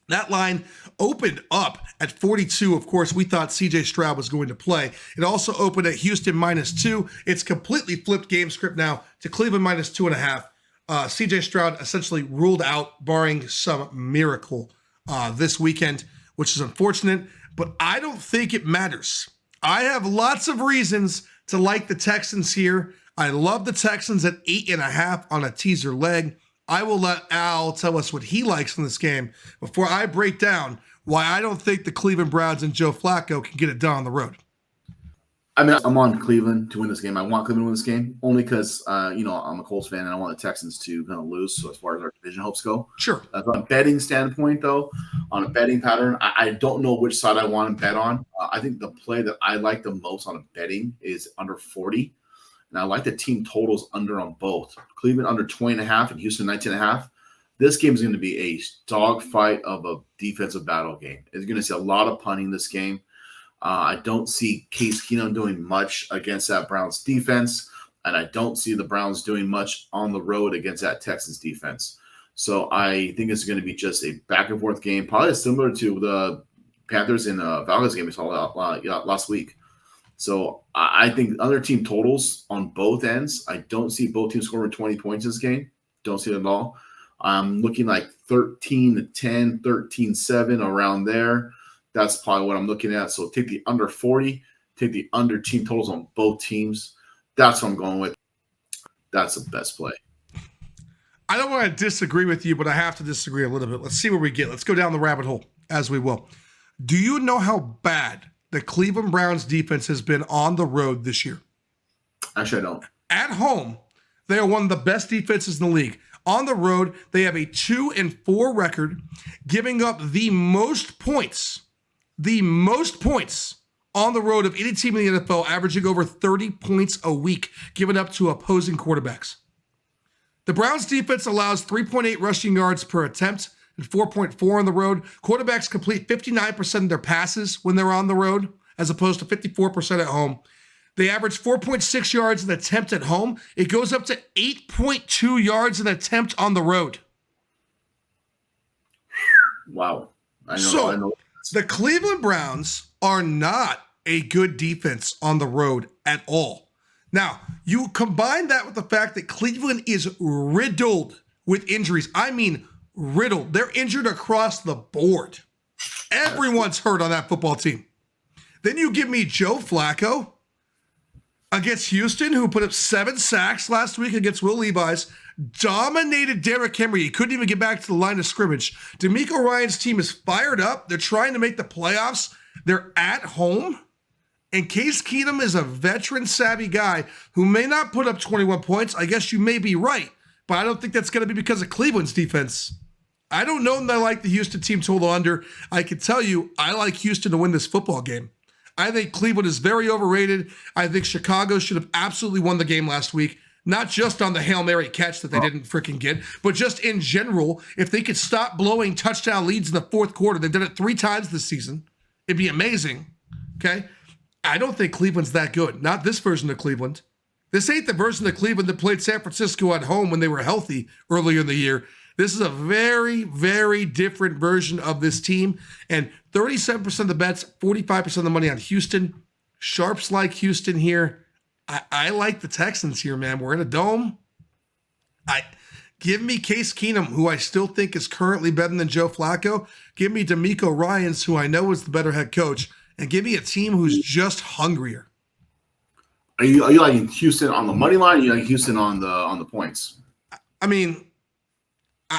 That line opened up at 42. Of course, we thought CJ Stroud was going to play. It also opened at Houston -2. It's completely flipped game script now to Cleveland -2.5. CJ Stroud essentially ruled out, barring some miracle this weekend, which is unfortunate, but I don't think it matters. I have lots of reasons to like the Texans here. I love the Texans at 8.5 on a teaser leg. I will let Al tell us what he likes in this game before I break down why I don't think the Cleveland Browns and Joe Flacco can get it done on the road. I mean, I'm on Cleveland to win this game. I want Cleveland to win this game only because, I'm a Colts fan and I want the Texans to kind of lose. So as far as our division hopes go, sure. From a betting standpoint, though, on a betting pattern, I don't know which side I want to bet on. I think the play that I like the most on a betting is under 40. And I like the team totals under on both. Cleveland under 20.5 and Houston 19.5. This game is going to be a dogfight of a defensive battle game. It's going to see a lot of punting this game. I don't see Case Keenum doing much against that Browns defense, and I don't see the Browns doing much on the road against that Texans defense. So I think it's going to be just a back-and-forth game, probably similar to the Panthers and Falcons game we saw last week. So I think other team totals on both ends. I don't see both teams scoring 20 points in this game. Don't see it at all. I'm looking like 13-10, 13-7 around there. That's probably what I'm looking at. So take the under 40, take the under team totals on both teams. That's what I'm going with. That's the best play. I don't want to disagree with you, but I have to disagree a little bit. Let's see where we get. Let's go down the rabbit hole, as we will. Do you know how bad the Cleveland Browns defense has been on the road this year? Actually, I don't. At home, they are one of the best defenses in the league. On the road, they have a 2-4 record, giving up the most points on the road of any team in the NFL, averaging over 30 points a week, given up to opposing quarterbacks. The Browns defense allows 3.8 rushing yards per attempt and 4.4 on the road. Quarterbacks complete 59% of their passes when they're on the road, as opposed to 54% at home. They average 4.6 yards an attempt at home. It goes up to 8.2 yards an attempt on the road. Wow. I know. The Cleveland Browns are not a good defense on the road at all. Now, you combine that with the fact that Cleveland is riddled with injuries. I mean, riddled. They're injured across the board. Everyone's hurt on that football team. Then you give me Joe Flacco against Houston, who put up 7 sacks last week against Will Levis, dominated Derrick Henry. He couldn't even get back to the line of scrimmage. DeMeco Ryans' team is fired up. They're trying to make the playoffs. They're at home. And Case Keenum is a veteran-savvy guy who may not put up 21 points. I guess you may be right, but I don't think that's going to be because of Cleveland's defense. I don't know that I like the Houston team total under. I can tell you I like Houston to win this football game. I think Cleveland is very overrated. I think Chicago should have absolutely won the game last week, not just on the Hail Mary catch that they didn't freaking get, but just in general. If they could stop blowing touchdown leads in the fourth quarter, they've done it 3 times this season. It'd be amazing, okay? I don't think Cleveland's that good. Not this version of Cleveland. This ain't the version of Cleveland that played San Francisco at home when they were healthy earlier in the year. This is a very, very different version of this team. And 37% of the bets, 45% of the money on Houston. Sharps like Houston here. I like the Texans here, man. We're in a dome. Give me Case Keenum, who I still think is currently better than Joe Flacco. Give me DeMeco Ryans, who I know is the better head coach. And give me a team who's just hungrier. Are you liking Houston on the money line? Or are you like Houston on the points? I mean,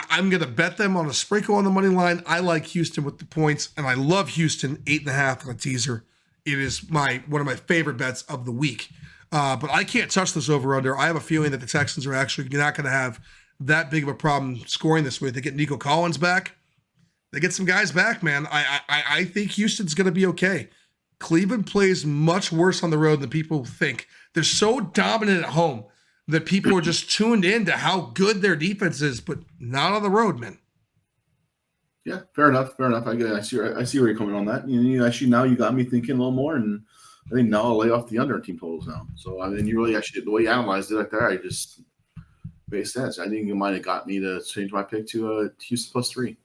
I'm going to bet them on a sprinkle on the money line. I like Houston with the points, and I love Houston 8.5 on a teaser. It is one of my favorite bets of the week. But I can't touch this over-under. I have a feeling that the Texans are actually not going to have that big of a problem scoring this week. They get Nico Collins back. They get some guys back, man. I think Houston's going to be okay. Cleveland plays much worse on the road than people think. They're so dominant at home that people are just tuned in to how good their defense is, but not on the road, man. Yeah, fair enough. I see where you're coming on that. Actually, now you got me thinking a little more, and I think now I'll lay off the under team totals now. So I mean, you really actually the way you analyzed it like that, I just makes sense. I think you might have got me to change my pick to Houston +3.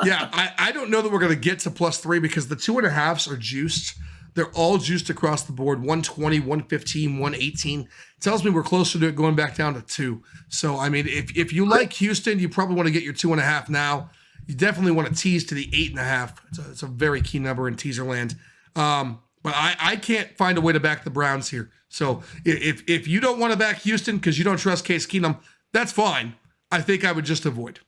Yeah, I don't know that we're going to get to +3 because the 2.5s are juiced. They're all juiced across the board, 120, 115, 118. Tells me we're closer to it going back down to 2. So, I mean, if you like Houston, you probably want to get your 2.5 now. You definitely want to tease to the 8.5. It's a very key number in teaser land. But I can't find a way to back the Browns here. So if you don't want to back Houston because you don't trust Case Keenum, that's fine. I think I would just avoid.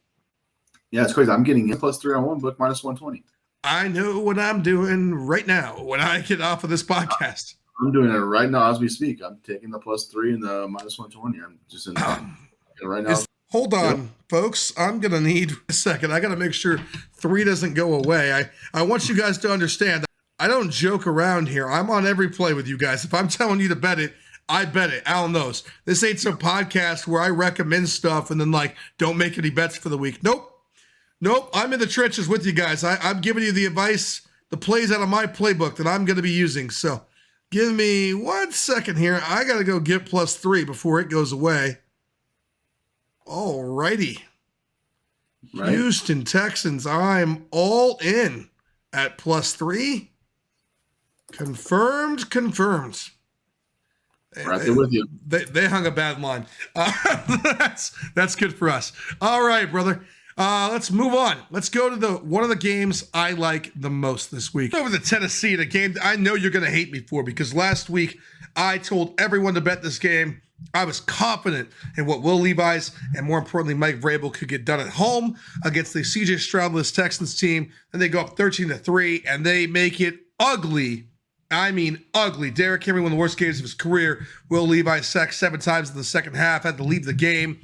Yeah, it's crazy. I'm getting +3 on one book, -120. I know what I'm doing right now when I get off of this podcast. I'm doing it right now as we speak. I'm taking the +3 and the -120. I'm just in right now. Hold on, folks. I'm going to need a second. I got to make sure 3 doesn't go away. I want you guys to understand. I don't joke around here. I'm on every play with you guys. If I'm telling you to bet it, I bet it. Al knows. This ain't some podcast where I recommend stuff and then don't make any bets for the week. Nope, I'm in the trenches with you guys. I'm giving you the advice, the plays out of my playbook that I'm going to be using. So give me 1 second here. I got to go get +3 before it goes away. All righty. Right. Houston Texans, I'm all in at +3. Confirmed. Right there with you. They hung a bad line. That's good for us. All right, brother. Let's move on. Let's go to one of the games I like the most this week. Over to Tennessee, the game I know you're going to hate me for because last week I told everyone to bet this game. I was confident in what Will Levis and more importantly Mike Vrabel could get done at home against the CJ Stroudless Texans team. And they go up 13-3 and they make it ugly. I mean, ugly. Derrick Henry, one of the worst games of his career. Will Levis sacked 7 times in the second half, had to leave the game.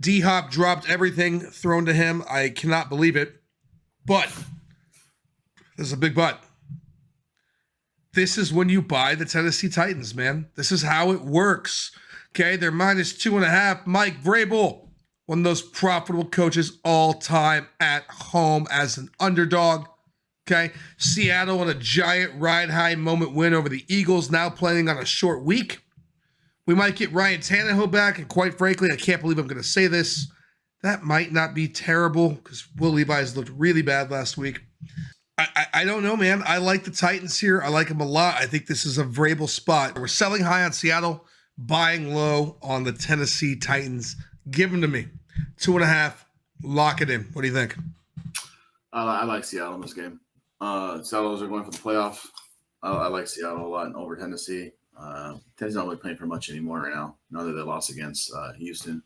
D-Hop dropped everything thrown to him. I cannot believe it. But, there's a big but. This is when you buy the Tennessee Titans, man. This is how it works. Okay, they're -2.5. Mike Vrabel, one of those profitable coaches all time at home as an underdog. Okay, Seattle on a giant ride-high moment win over the Eagles, now playing on a short week. We might get Ryan Tannehill back, and quite frankly, I can't believe I'm going to say this. That might not be terrible because Will Levis looked really bad last week. I don't know, man. I like the Titans here. I like them a lot. I think this is a Vrabel spot. We're selling high on Seattle, buying low on the Tennessee Titans. Give them to me. 2.5. Lock it in. What do you think? I like Seattle in this game. Seattle's are going for the playoff. I like Seattle a lot over Tennessee. Tennessee's not really playing for much anymore right now. Now that they lost against Houston.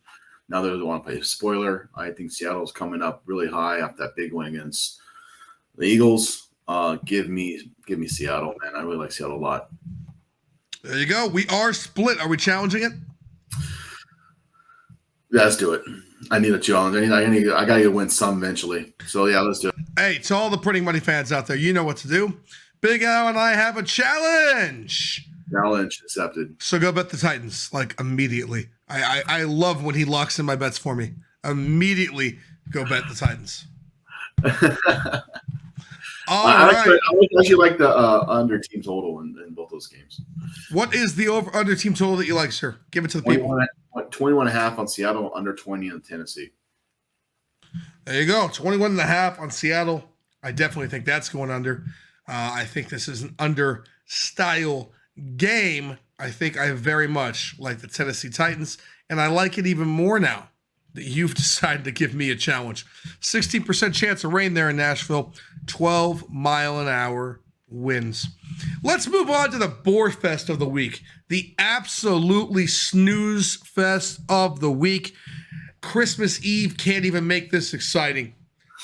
Now they want to play spoiler. I think Seattle's coming up really high after that big win against the Eagles. Give me Seattle, man. I really like Seattle a lot. There you go. We are split. Are we challenging it? Yeah, let's do it. I need a challenge. I got to win some eventually. So, yeah, let's do it. Hey, to all the Printing Money fans out there, you know what to do. Big Al and I have a challenge. Challenge accepted. So go bet the Titans, immediately. I love when he locks in my bets for me. Immediately go bet the Titans. I actually like the under team total in both those games. What is the under team total that you like, sir? Give it to the people. 21.5 on Seattle, under 20 on Tennessee. There you go. 21.5 on Seattle. I definitely think that's going under. I think this is an under style game. I think I very much like the Tennessee Titans, and I like it even more now that you've decided to give me a challenge. 16% chance of rain there in Nashville, 12-mile-an-hour winds. Let's move on to the Boar Fest of the week, the absolutely snooze fest of the week. Christmas Eve can't even make this exciting.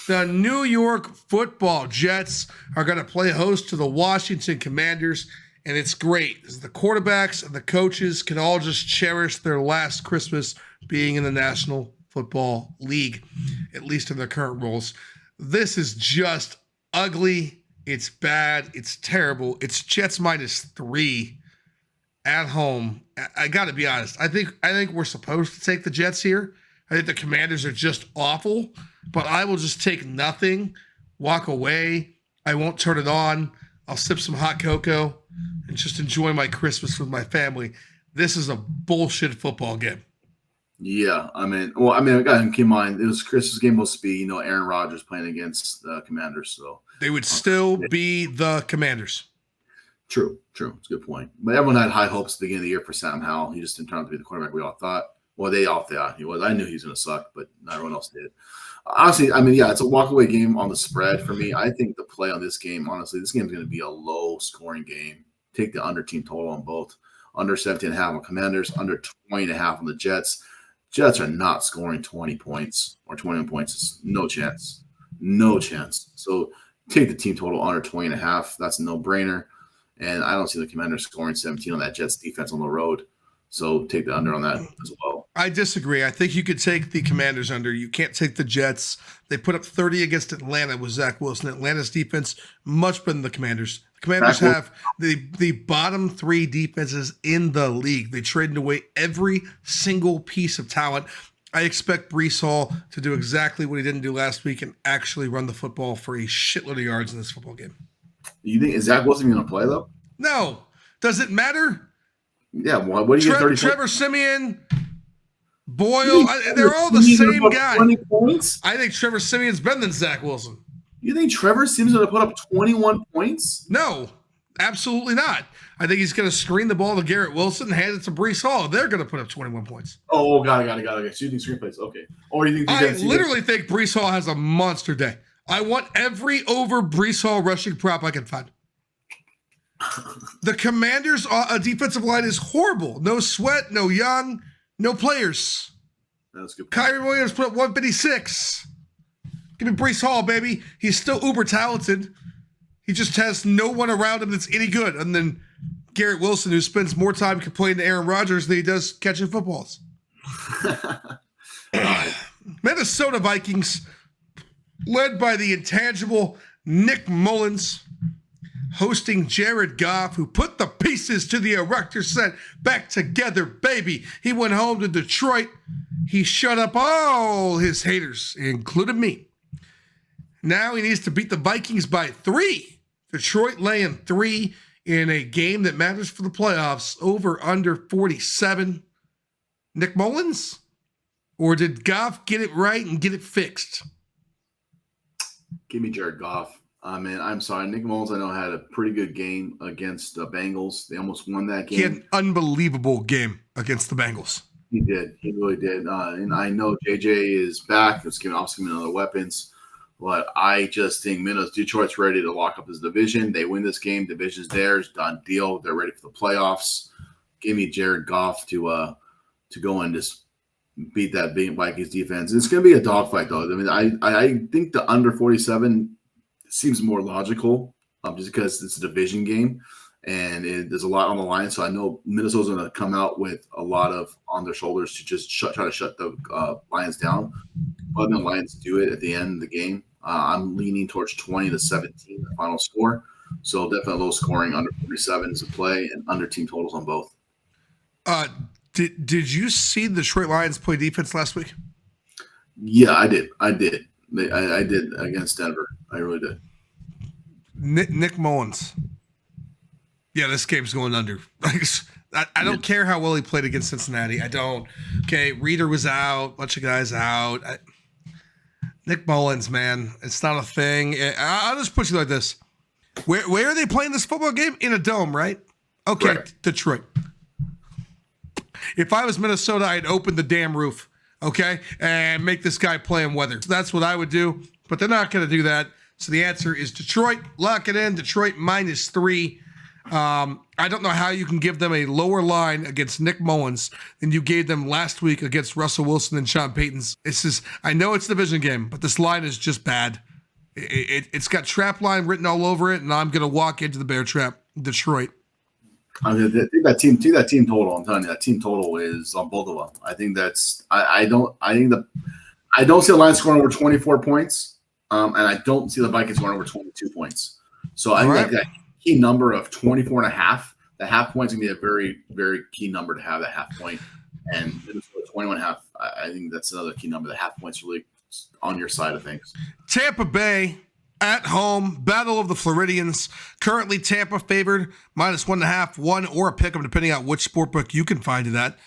The New York Football Jets are going to play host to the Washington Commanders, and it's great. The quarterbacks and the coaches can all just cherish their last Christmas being in the National Football League, at least in their current roles. This is just ugly. It's bad. It's terrible. It's Jets -3 at home. I got to be honest. I think we're supposed to take the Jets here. I think the Commanders are just awful, but I will just take nothing, walk away. I won't turn it on. I'll sip some hot cocoa and just enjoy my Christmas with my family. This is a bullshit football game. Yeah, I got to keep in mind, it was Christmas game supposed to be, Aaron Rodgers playing against the Commanders, so. They would still be the Commanders. True. It's a good point. But everyone had high hopes at the beginning of the year for Sam Howell. He just didn't turn out to be the quarterback we all thought. Well, they all thought he was. I knew he was going to suck, but not everyone else did. Honestly, it's a walkaway game on the spread for me. I think the play on this game, honestly, this game is going to be a low-scoring game. Take the under team total on both. Under 17.5 on Commanders, under 20.5 on the Jets. Jets are not scoring 20 points or 21 points. It's no chance. No chance. So take the team total under 20.5. That's a no-brainer. And I don't see the Commanders scoring 17 on that Jets defense on the road. So take the under on that as well. I disagree. I think you could take the Commanders under. You can't take the Jets. They put up 30 against Atlanta with Zach Wilson. Atlanta's defense much better than the Commanders. The Commanders have the bottom 3 defenses in the league. They traded away every single piece of talent. I expect Breece Hall to do exactly what he didn't do last week and actually run the football for a shitload of yards in this football game. You think Zach Wilson going to play though? No. Does it matter? Yeah, what do you get? Trevor Siemian, Boyle, they're all the same guy. 20 points? I think Trevor Siemian's better than Zach Wilson. You think Trevor Siemian's going to put up 21 points? No, absolutely not. I think he's going to screen the ball to Garrett Wilson and hand it to Breece Hall. They're going to put up 21 points. Oh, got it. So you think screenplays? Okay. Or you think I literally think Breece Hall has a monster day. I want every over Breece Hall rushing prop I can find. The Commanders' defensive line is horrible. No Sweat, no Young, no players. That's good. Kyrie Williams put up 156. Give me Breece Hall, baby. He's still uber talented. He just has no one around him that's any good. And then Garrett Wilson, who spends more time complaining to Aaron Rodgers than he does catching footballs. Minnesota Vikings, led by the intangible Nick Mullins, hosting Jared Goff, who put the pieces to the erector set back together, baby. He went home to Detroit. He shut up all his haters, including me. Now he needs to beat the Vikings by 3. Detroit laying 3 in a game that matters for the playoffs. Over under 47. Nick Mullins? Or did Goff get it right and get it fixed? Give me Jared Goff. I'm sorry. Nick Mullins, I know, had a pretty good game against the Bengals. They almost won that game. He had an unbelievable game against the Bengals. He did. He really did. And I know JJ is back. It's giving other weapons. But I just think Detroit's ready to lock up this division. They win this game. Division's theirs. Done deal. They're ready for the playoffs. Give me Jared Goff to go and just beat that Vikings defense. It's going to be a dogfight, though. I think the under 47 seems more logical just because it's a division game and there's a lot on the line. So I know Minnesota's going to come out with a lot on their shoulders to just try to shut the Lions down. But the Lions do it at the end of the game. I'm leaning towards 20-17, the final score. So definitely low scoring, under 47 is a play, and under team totals on both. Did you see the Detroit Lions play defense last week? Yeah, I did. I did against Denver. I really did. Nick Mullins. Yeah, this game's going under. I don't care how well he played against Cincinnati. I don't. Okay, Reeder was out. Bunch of guys out. Nick Mullins, man, it's not a thing. I'll just put you like this. Where are they playing this football game? In a dome, right? Okay, correct. Detroit. If I was Minnesota, I'd open the damn roof, okay, and make this guy play in weather. So that's what I would do, but they're not going to do that. So the answer is Detroit. Lock it in. Detroit -3. I don't know how you can give them a lower line against Nick Mullins than you gave them last week against Russell Wilson and Sean Payton's. It's just, I know it's a division game, but this line is just bad. It's got trap line written all over it, and I'm going to walk into the bear trap, Detroit. I mean, that team total. I'm telling you, that team total is on both of them. I think that's. I don't see the Lions scoring over 24 points, and I don't see the Vikings scoring over 22 points. So I think that key number of 24 and a half, the half point's gonna be a very, very key number to have, that half point. And 21 and a half, I think that's another key number. The half point's really on your side of things. Tampa Bay at home, Battle of the Floridians. Currently Tampa favored -1.5, 1 or a pick 'em, depending on which sportbook you can find it at.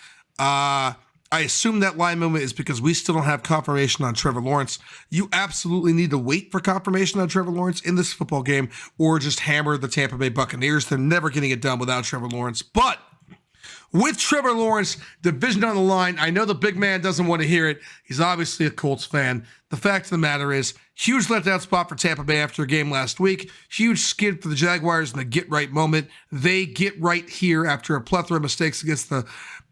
I assume that line movement is because we still don't have confirmation on Trevor Lawrence. You absolutely need to wait for confirmation on Trevor Lawrence in this football game, or just hammer the Tampa Bay Buccaneers. They're never getting it done without Trevor Lawrence. But with Trevor Lawrence, division on the line, I know the big man doesn't want to hear it. He's obviously a Colts fan. The fact of the matter is, huge letdown spot for Tampa Bay after a game last week. Huge skid for the Jaguars in the get-right moment. They get right here after a plethora of mistakes against the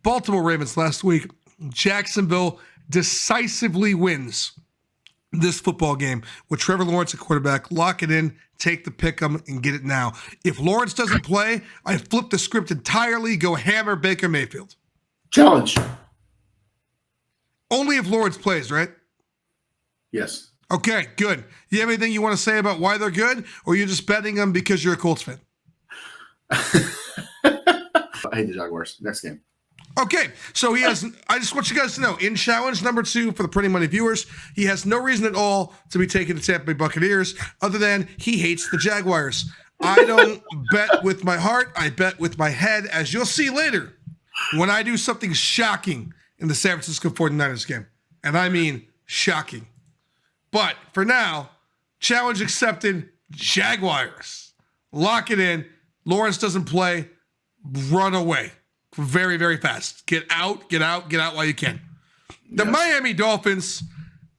Baltimore Ravens last week. Jacksonville decisively wins this football game with Trevor Lawrence at quarterback. Lock it in, take the pick 'em, and get it now. If Lawrence doesn't play, I flip the script entirely, go hammer Baker Mayfield. Challenge. Only if Lawrence plays, right? Yes. Okay, good. You have anything you want to say about why they're good, or you're just betting them because you're a Colts fan? I hate the Jaguars. Next game. Okay, so he has, I just want you guys to know, in challenge number 2 for the Pretty Money viewers, he has no reason at all to be taking the Tampa Bay Buccaneers other than he hates the Jaguars. I don't bet with my heart, I bet with my head, as you'll see later when I do something shocking in the San Francisco 49ers game. And I mean shocking. But for now, challenge accepted, Jaguars. Lock it in. Lawrence doesn't play, run away. Very, very fast. Get out while you can. The Miami Dolphins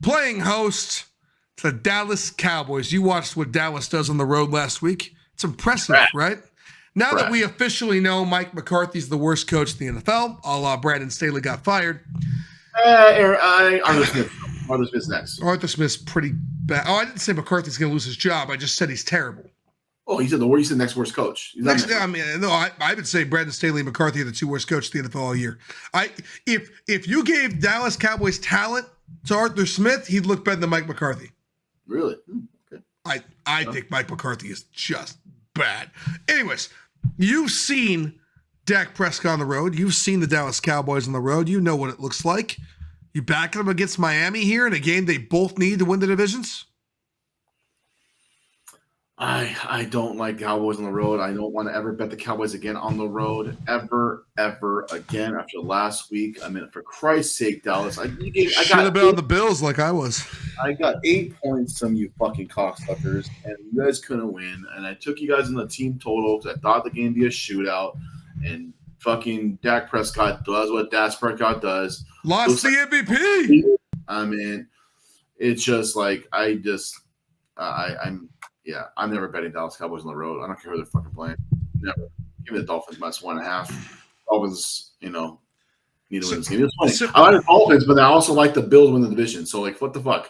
playing host to the Dallas Cowboys. You watched what Dallas does on the road last week. It's impressive, right? Now that we officially know Mike McCarthy's the worst coach in the NFL, a la Brandon Staley got fired. Arthur Smith's next. Arthur Smith's pretty bad. Oh, I didn't say McCarthy's going to lose his job. I just said he's terrible. Oh, you said next worst coach. I would say Brandon Staley and McCarthy are the 2 worst coaches in the NFL all year. If you gave Dallas Cowboys talent to Arthur Smith, he'd look better than Mike McCarthy. Really? Okay. I think Mike McCarthy is just bad. Anyways, you've seen Dak Prescott on the road. You've seen the Dallas Cowboys on the road. You know what it looks like. You backing them against Miami here in a game they both need to win the divisions? I don't like Cowboys on the road. I don't want to ever bet the Cowboys again on the road, ever again after last week. I mean, for Christ's sake, Dallas. I should have been on the Bills like I was. I got 8 points from you fucking cocksuckers, and you guys couldn't win. And I took you guys in the team total because I thought the game would be a shootout. And fucking Dak Prescott does what Dak Prescott does. Lost the MVP. I mean, it's just like I'm never betting Dallas Cowboys on the road. I don't care who they're fucking playing. Never. Give me the Dolphins -1.5. Dolphins, need to win this game. It's funny. I like the Dolphins, but I also like the Bills win the division. So, what the fuck?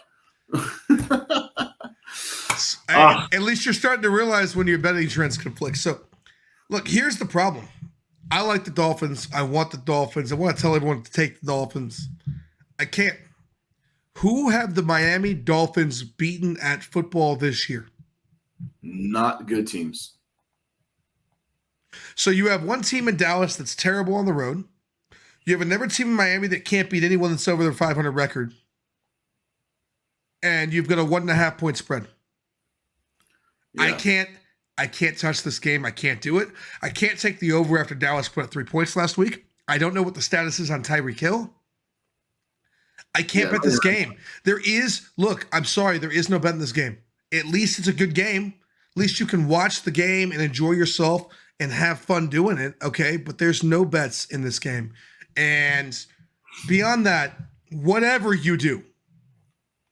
At least you're starting to realize when your betting trends conflict. So, look, here's the problem. I like the Dolphins. I want the Dolphins. I want to tell everyone to take the Dolphins. I can't. Who have the Miami Dolphins beaten at football this year? Not good teams. So you have one team in Dallas that's terrible on the road. You have another team in Miami that can't beat anyone that's over their 500 record. And you've got a 1.5 point spread. Yeah. I can't touch this game. I can't do it. I can't take the over after Dallas put up 3 points last week. I don't know what the status is on Tyreek Hill. I can't bet this game. I'm sorry, there is no bet in this game. At least it's a good game. At least you can watch the game and enjoy yourself and have fun doing it, okay? But there's no bets in this game. And beyond that, whatever you do,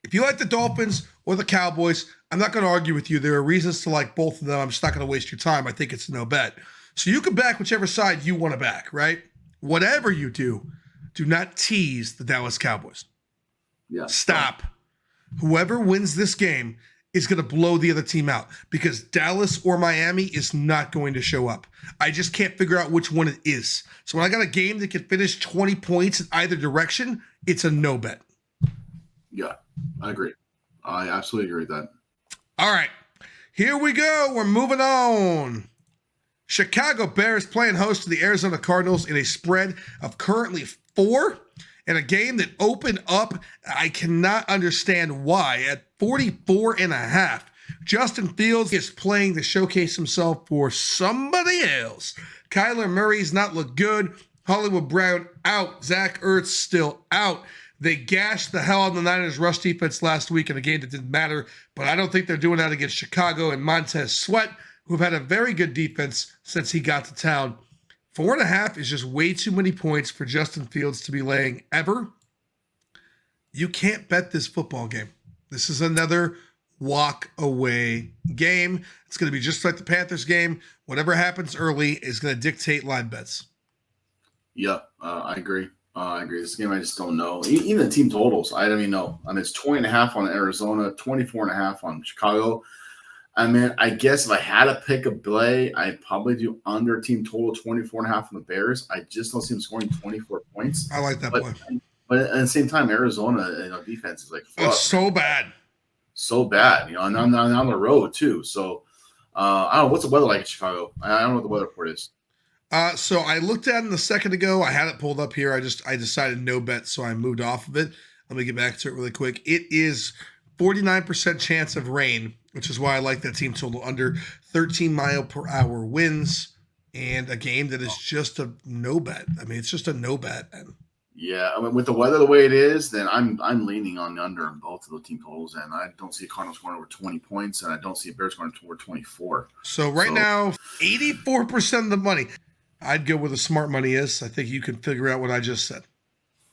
if you like the Dolphins or the Cowboys, I'm not going to argue with you. There are reasons to like both of them. I'm just not going to waste your time. I think it's a no bet. So you can back whichever side you want to back, right? Whatever you do not tease the Dallas Cowboys. Yeah. Stop. Whoever wins this game is going to blow the other team out because Dallas or Miami is not going to show up. I just can't figure out which one it is. So when I got a game that can finish 20 points in either direction, it's a no bet. Yeah, I agree. I absolutely agree with that. All right, here we go. We're moving on. Chicago Bears playing host to the Arizona Cardinals in a spread of currently 4 in a game that opened up. I cannot understand why at 44.5. Justin Fields is playing to showcase himself for somebody else. Kyler Murray's not look good. Hollywood Brown out. Zach Ertz still out. They gashed the hell out of the Niners' rush defense last week in a game that didn't matter, but I don't think they're doing that against Chicago and Montez Sweat, who've had a very good defense since he got to town. 4.5 is just way too many points for Justin Fields to be laying ever. You can't bet this football game. This is another walk away game. It's going to be just like the Panthers game. Whatever happens early is going to dictate line bets. Yeah, I agree. I agree. This game, I just don't know. Even the team totals, I don't even know. I mean, it's 20.5 on Arizona, 24.5 on Chicago. I mean, I guess if I had to pick a play, I'd probably do under team total 24.5 on the Bears. I just don't see them scoring 24 points. I like that play. But at the same time, Arizona, defense is like, fuck. It's so bad. So bad, and I'm on the road too. So I don't know what's the weather like in Chicago. I don't know what the weather report is. So I looked at it a second ago. I had it pulled up here. I decided no bet, so I moved off of it. Let me get back to it really quick. It is 49% chance of rain, which is why I like that team total under 13 mile per hour winds, and a game that is just a no bet. I mean, it's just a no bet. Yeah, I mean, with the weather the way it is, then I'm leaning on the under on both of the team totals, and I don't see Cardinals scoring over 20 points, and I don't see Bears scoring over 24. So now, 84% of the money. I'd go where the smart money is. I think you can figure out what I just said.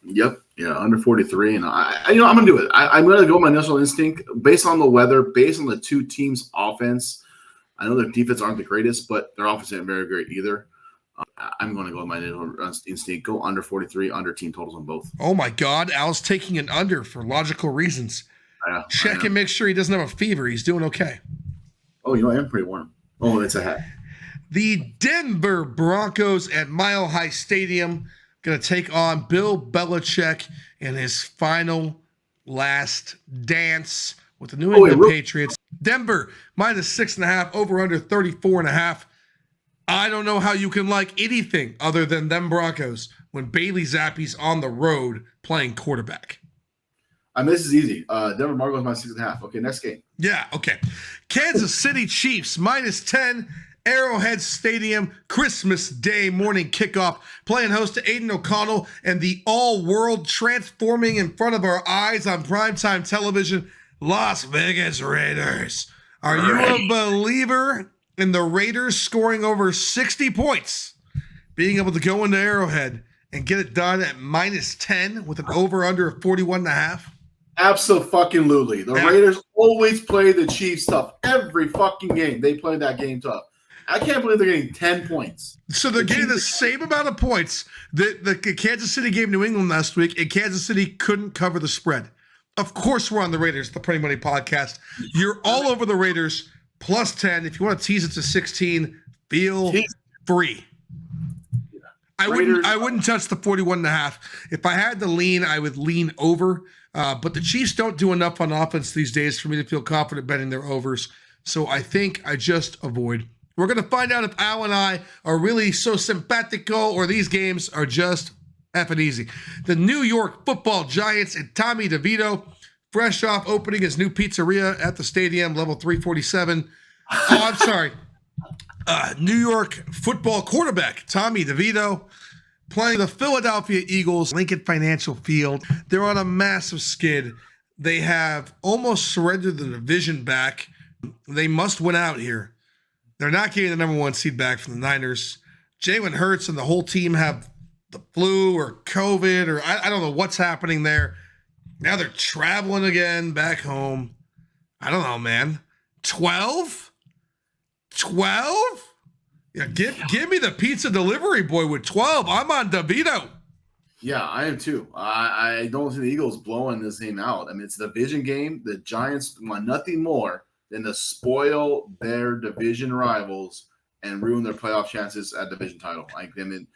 Yep. Yeah, under 43. And I'm going to do it. I'm going to go my initial instinct based on the weather, based on the two teams' offense. I know their defense aren't the greatest, but their offense isn't very great either. I'm going to go with my initial instinct. Go under 43, under team totals on both. Oh, my God. Al's taking an under for logical reasons. Check and make sure he doesn't have a fever. He's doing okay. Oh, I am pretty warm. Oh, it's a hat. The Denver Broncos at Mile High Stadium going to take on Bill Belichick in his final last dance with the New England Patriots. Denver minus 6.5, over under 34.5. I don't know how you can like anything other than them Broncos when Bailey Zappe's on the road playing quarterback. I mean, this is easy. Denver Broncos minus 6.5. Okay, next game. Yeah, okay. Kansas City Chiefs minus 10. Arrowhead Stadium, Christmas Day morning kickoff, playing host to Aiden O'Connell and the all-world transforming in front of our eyes on primetime television, Las Vegas Raiders. Are you a believer in the Raiders scoring over 60 points, being able to go into Arrowhead and get it done at minus 10 with an over-under of 41.5? Absolutely. The Raiders always play the Chiefs tough. Every fucking game, they play that game tough. I can't believe they're getting 10 points. So they're getting the same amount of points that the Kansas City gave New England last week, and Kansas City couldn't cover the spread. Of course, we're on the Raiders, the Pretty Money Podcast. You're all over the Raiders, plus 10. If you want to tease it to 16, feel free. I wouldn't touch the 41.5. If I had to lean, I would lean over. But the Chiefs don't do enough on offense these days for me to feel confident betting their overs. So I think I just avoid. We're going to find out if Al and I are really so simpatico or these games are just effing easy. The New York Football Giants and Tommy DeVito, fresh off opening his new pizzeria at the stadium, level 347. Oh, I'm sorry. New York football quarterback Tommy DeVito playing the Philadelphia Eagles, Lincoln Financial Field. They're on a massive skid. They have almost surrendered the division back. They must win out here. They're not getting the number 1 seed back from the Niners. Jalen Hurts and the whole team have the flu or COVID or I don't know what's happening there. Now they're traveling again back home. I don't know, man. 12? Yeah, give me the pizza delivery boy with 12. I'm on DeVito. Yeah, I am too. I don't see the Eagles blowing this game out. I mean, it's a division game. The Giants want nothing more than to spoil their division rivals and ruin their playoff chances at division title. Like, I mean,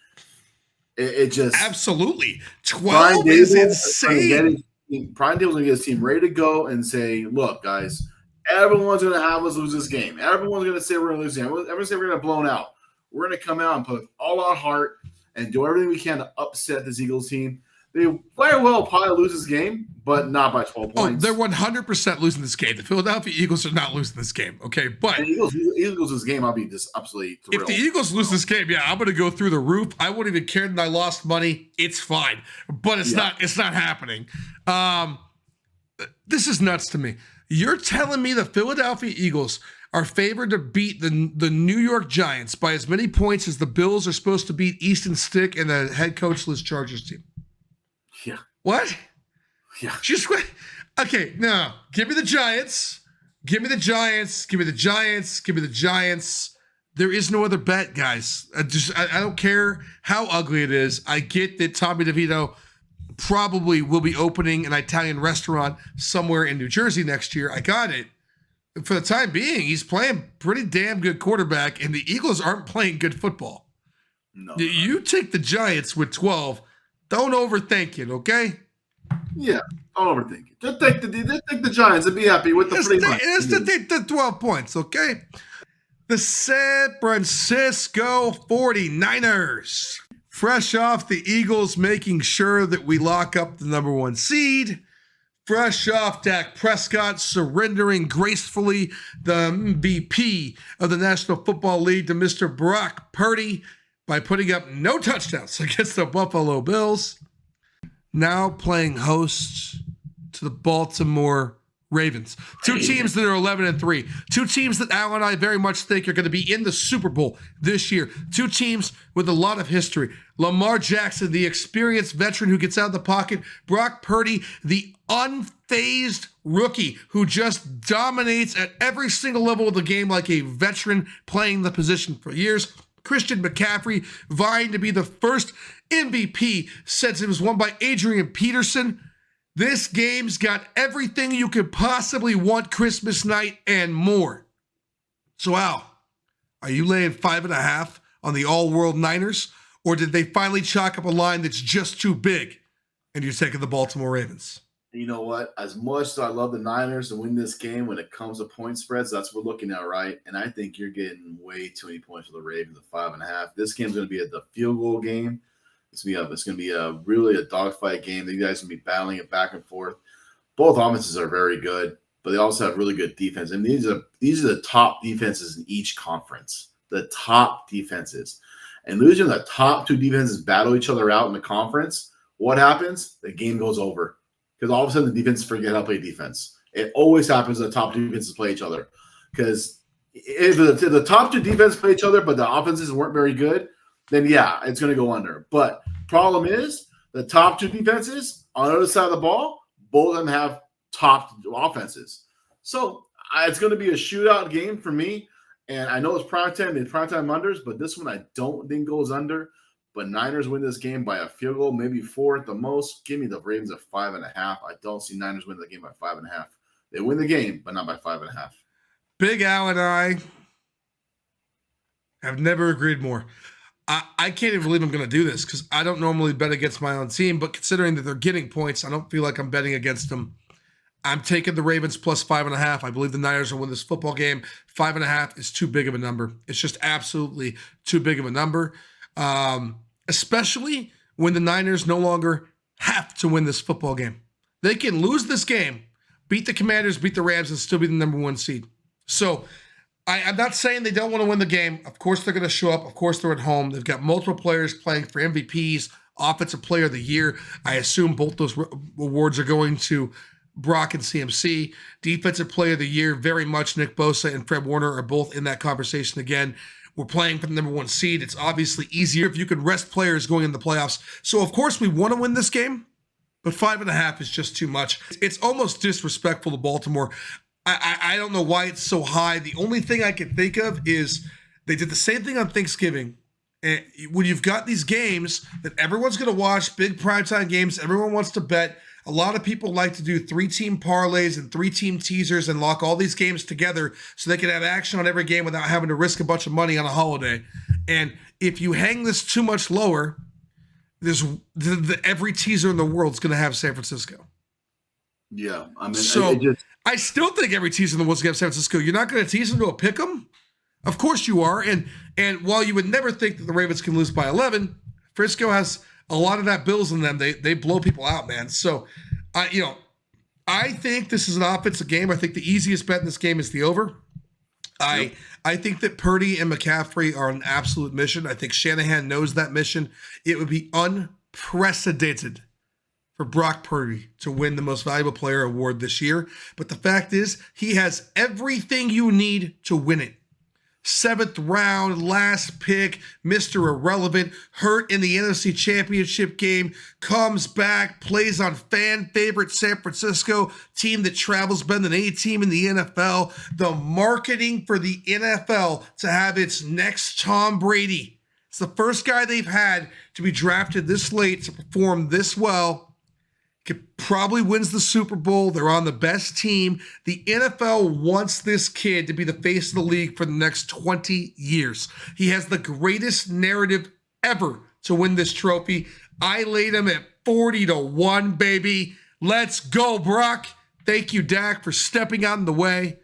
it just absolutely 12 is insane. Brian Daboll's gonna get his team ready to go and say, "Look, guys, everyone's gonna have us lose this game. Everyone's gonna say we're gonna lose this game. Everyone's gonna say we're gonna blown out. We're gonna come out and put all our heart and do everything we can to upset this Eagles team. They very well probably lose this game, but not by 12 points. They're 100% losing this game. The Philadelphia Eagles are not losing this game, okay? But and Eagles this game, I'll be just absolutely thrilled. If the Eagles lose this game, yeah, I'm going to go through the roof. I wouldn't even care that I lost money. It's fine, but it's not happening. This is nuts to me. You're telling me the Philadelphia Eagles are favored to beat the New York Giants by as many points as the Bills are supposed to beat Easton Stick and the head coachless Chargers team? Yeah. What? Yeah. Just wait. Okay, no. Give me the Giants. Give me the Giants. Give me the Giants. Give me the Giants. There is no other bet, guys. I don't care how ugly it is. I get that Tommy DeVito probably will be opening an Italian restaurant somewhere in New Jersey next year. I got it. For the time being, he's playing pretty damn good quarterback, and the Eagles aren't playing good football. No. You take the Giants with 12. Don't overthink it, okay? Yeah, don't overthink it. Just take the Giants and be happy with the free money. Just take the 12 points, okay? The San Francisco 49ers. Fresh off the Eagles making sure that we lock up the number 1 seed. Fresh off Dak Prescott surrendering gracefully the MVP of the National Football League to Mr. Brock Purdy by putting up no touchdowns against the Buffalo Bills. Now playing host to the Baltimore Ravens. 2 teams that are 11-3. 2 teams that Al and I very much think are going to be in the Super Bowl this year. 2 teams with a lot of history. Lamar Jackson, the experienced veteran who gets out of the pocket. Brock Purdy, the unfazed rookie who just dominates at every single level of the game like a veteran playing the position for years. Christian McCaffrey vying to be the first MVP since it was won by Adrian Peterson. This game's got everything you could possibly want Christmas night and more. So Al, are you laying 5.5 on the all-world Niners? Or did they finally chalk up a line that's just too big and you're taking the Baltimore Ravens? You know what? As much as I love the Niners to win this game, when it comes to point spreads, that's what we're looking at, right? And I think you're getting way too many points for the Ravens at 5.5. This game's going to be the field goal game. It's going to be really a dogfight game. You guys going to be battling it back and forth. Both offenses are very good, but they also have really good defense. And these are the top defenses in each conference. The top defenses. And losing the top 2 defenses battle each other out in the conference, what happens? The game goes over. Because all of a sudden the defenses forget how to play defense. It always happens when the top 2 defenses play each other. Because if the top 2 defenses play each other, but the offenses weren't very good, then yeah, it's going to go under. But problem is, the top 2 defenses on the other side of the ball, both of them have top offenses. So it's going to be a shootout game for me. And I know it's primetime unders, but this one I don't think goes under. But Niners win this game by a field goal, maybe 4 at the most. Give me the Ravens at 5.5. I don't see Niners win the game by 5.5. They win the game, but not by 5.5. Big Al and I have never agreed more. I can't even believe I'm going to do this because I don't normally bet against my own team, but considering that they're getting points, I don't feel like I'm betting against them. I'm taking the Ravens plus 5.5. I believe the Niners will win this football game. 5.5 is too big of a number. It's just absolutely too big of a number, especially when the Niners no longer have to win this football game. They can lose this game, beat the Commanders, beat the Rams, and still be the number 1 seed. So I'm not saying they don't want to win the game. Of course, they're going to show up. Of course, they're at home. They've got multiple players playing for MVPs, Offensive Player of the Year. I assume both those awards are going to Brock and CMC. Defensive Player of the Year, very much Nick Bosa and Fred Warner are both in that conversation again. We're playing for the number 1 seed. It's obviously easier if you can rest players going in the playoffs. So, of course, we want to win this game, but 5.5 is just too much. It's almost disrespectful to Baltimore. I don't know why it's so high. The only thing I can think of is They did the same thing on Thanksgiving. And when you've got these games that everyone's going to watch, big primetime games, everyone wants to bet. A lot of people like to do 3-team parlays and 3-team teasers and lock all these games together so they can have action on every game without having to risk a bunch of money on a holiday. And if you hang this too much lower, there's every teaser in the world is going to have San Francisco. Yeah, I mean, so I still think every teaser in the world's going to have San Francisco. You're not going to tease them to a pick 'em? Of course you are. And while you would never think that the Ravens can lose by 11, Frisco has a lot of that Bills in them. They blow people out, man. So, I think this is an offensive game. I think the easiest bet in this game is the over. I think that Purdy and McCaffrey are an absolute mission. I think Shanahan knows that mission. It would be unprecedented for Brock Purdy to win the Most Valuable Player award this year. But the fact is, he has everything you need to win it. 7th round, last pick, Mr. Irrelevant, hurt in the NFC Championship game, comes back, plays on fan favorite San Francisco, team that travels better than any team in the NFL. The marketing for the NFL to have its next Tom Brady. It's the first guy they've had to be drafted this late to perform this well. Probably wins the Super Bowl. They're on the best team. The NFL wants this kid to be the face of the league for the next 20 years. He has the greatest narrative ever to win this trophy. I laid him at 40-1, baby. Let's go, Brock. Thank you, Dak, for stepping out in the way.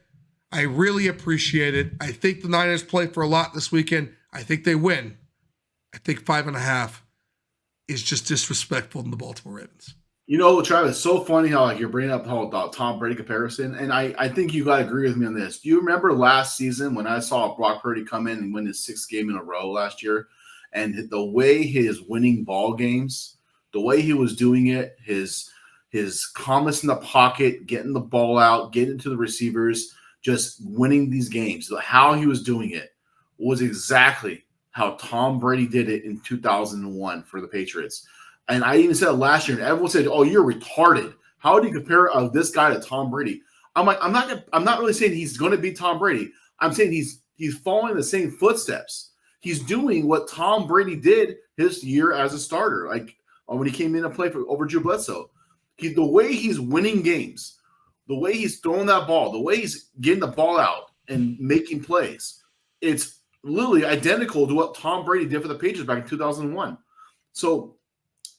I really appreciate it. I think the Niners play for a lot this weekend. I think they win. I think 5.5 is just disrespectful in the Baltimore Ravens. You know, Travis, it's so funny how you're bringing up the Tom Brady comparison, and I think you got to agree with me on this. Do you remember last season when I saw Brock Purdy come in and win his 6th game in a row last year, and the way his winning ball games, the way he was doing it, his calmness in the pocket, getting the ball out, getting to the receivers, just winning these games, how he was doing it was exactly how Tom Brady did it in 2001 for the Patriots. And I even said it last year, and everyone said, "Oh, you're retarded. How do you compare this guy to Tom Brady?" I'm like, I'm not really saying he's going to be Tom Brady. I'm saying he's following the same footsteps. He's doing what Tom Brady did his year as a starter, like when he came in to play over Drew Bledsoe. The way he's winning games, the way he's throwing that ball, the way he's getting the ball out and making plays, it's literally identical to what Tom Brady did for the Patriots back in 2001. So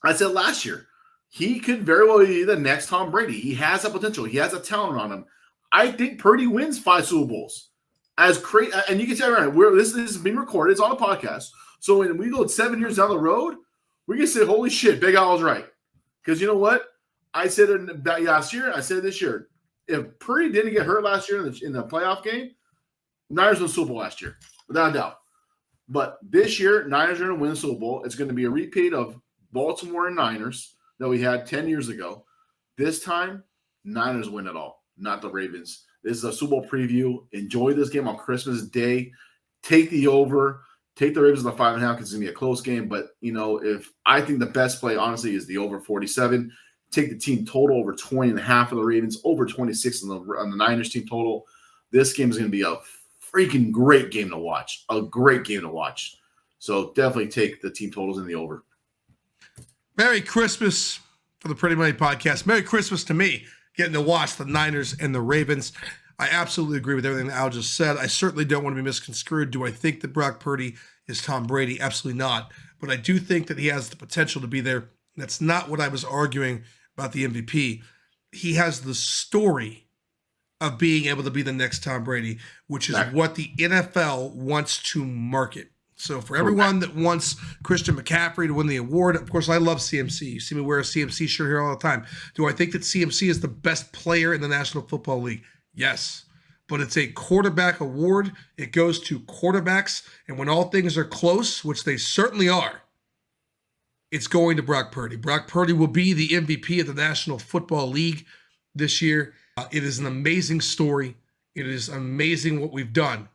I said last year, he could very well be the next Tom Brady. He has that potential. He has a talent on him. I think Purdy wins 5 Super Bowls. As crazy, and you can say, all right, this is being recorded. It's on a podcast. So when we go 7 years down the road, we can say, holy shit, Big Al was right. Because you know what? I said it that last year. I said it this year. If Purdy didn't get hurt last year in the playoff game, Niners won Super Bowl last year, without a doubt. But this year, Niners are going to win the Super Bowl. It's going to be a repeat of Baltimore and Niners that we had 10 years ago. This time, Niners win it all, not the Ravens. This is a Super Bowl preview. Enjoy this game on Christmas Day. Take the over. Take the Ravens on the 5.5 because it's going to be a close game. But, if I think the best play, honestly, is the over 47. Take the team total over 20.5 for the Ravens, over 26 on the Niners team total. This game is going to be a freaking great game to watch. A great game to watch. So definitely take the team totals in the over. Merry Christmas for the Pretty Money Podcast. Merry Christmas to me, getting to watch the Niners and the Ravens. I absolutely agree with everything that Al just said. I certainly don't want to be misconstrued. Do I think that Brock Purdy is Tom Brady? Absolutely not. But I do think that he has the potential to be there. That's not what I was arguing about the MVP. He has the story of being able to be the next Tom Brady, which is what the NFL wants to market. So for everyone that wants Christian McCaffrey to win the award, of course, I love CMC. You see me wear a CMC shirt here all the time. Do I think that CMC is the best player in the National Football League? Yes. But it's a quarterback award. It goes to quarterbacks. And when all things are close, which they certainly are, it's going to Brock Purdy. Brock Purdy will be the MVP of the National Football League this year. It is an amazing story. It is amazing what we've done.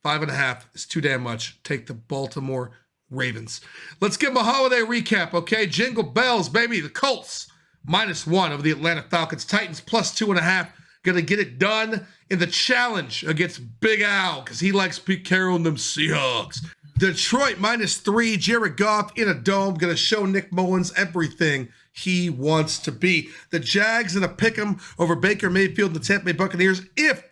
5.5 is too damn much. Take the Baltimore Ravens. Let's give them a holiday recap, okay? Jingle bells, baby. The Colts, -1 over the Atlanta Falcons. Titans, +2.5. going to get it done in the challenge against Big Al because he likes Pete Carroll and them Seahawks. Detroit -3, Jared Goff in a dome, going to show Nick Mullins everything he wants to be. The Jags in a pick'em over Baker Mayfield and the Tampa Bay Buccaneers if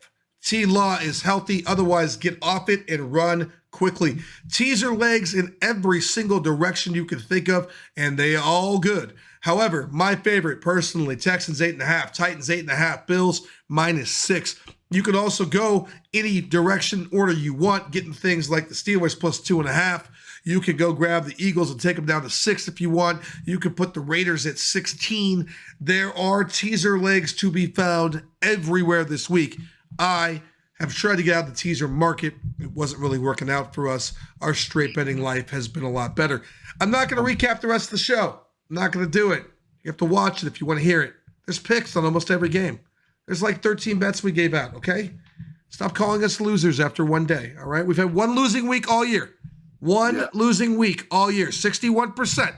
T-Law is healthy. Otherwise, get off it and run quickly. Teaser legs in every single direction you can think of, and they all good. However, my favorite, personally, Texans 8.5, Titans 8.5, Bills -6. You could also go any direction order you want, getting things like the Steelers +2.5. You can go grab the Eagles and take them down to 6 if you want. You can put the Raiders at 16. There are teaser legs to be found everywhere this week. I have tried to get out of the teaser market. It wasn't really working out for us. Our straight betting life has been a lot better. I'm not going to recap the rest of the show. I'm not going to do it. You have to watch it if you want to hear it. There's picks on almost every game. There's like 13 bets we gave out, okay? Stop calling us losers after one day, all right? We've had one losing week all year. Losing week all year. 61%.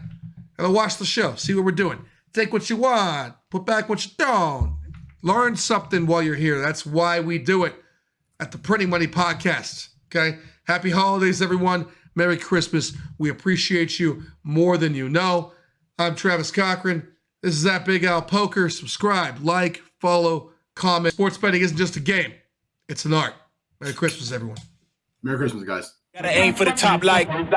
Gotta watch the show. See what we're doing. Take what you want. Put back what you don't. Learn something while you're here. That's why we do it at the Printing Money Podcast, okay? Happy holidays, everyone. Merry Christmas. We appreciate you more than you know. I'm Travis Cochran. This is at Big Al Poker. Subscribe, like, follow, comment. Sports betting isn't just a game. It's an art. Merry Christmas, everyone. Merry Christmas, guys. Gotta aim for the top like, hold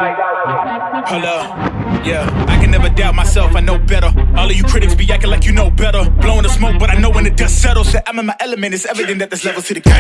up, yeah, I can never doubt myself, I know better. All of you critics be acting like you know better. Blowing the smoke, but I know when the dust settles that I'm in my element, it's evident that there's levels to the game.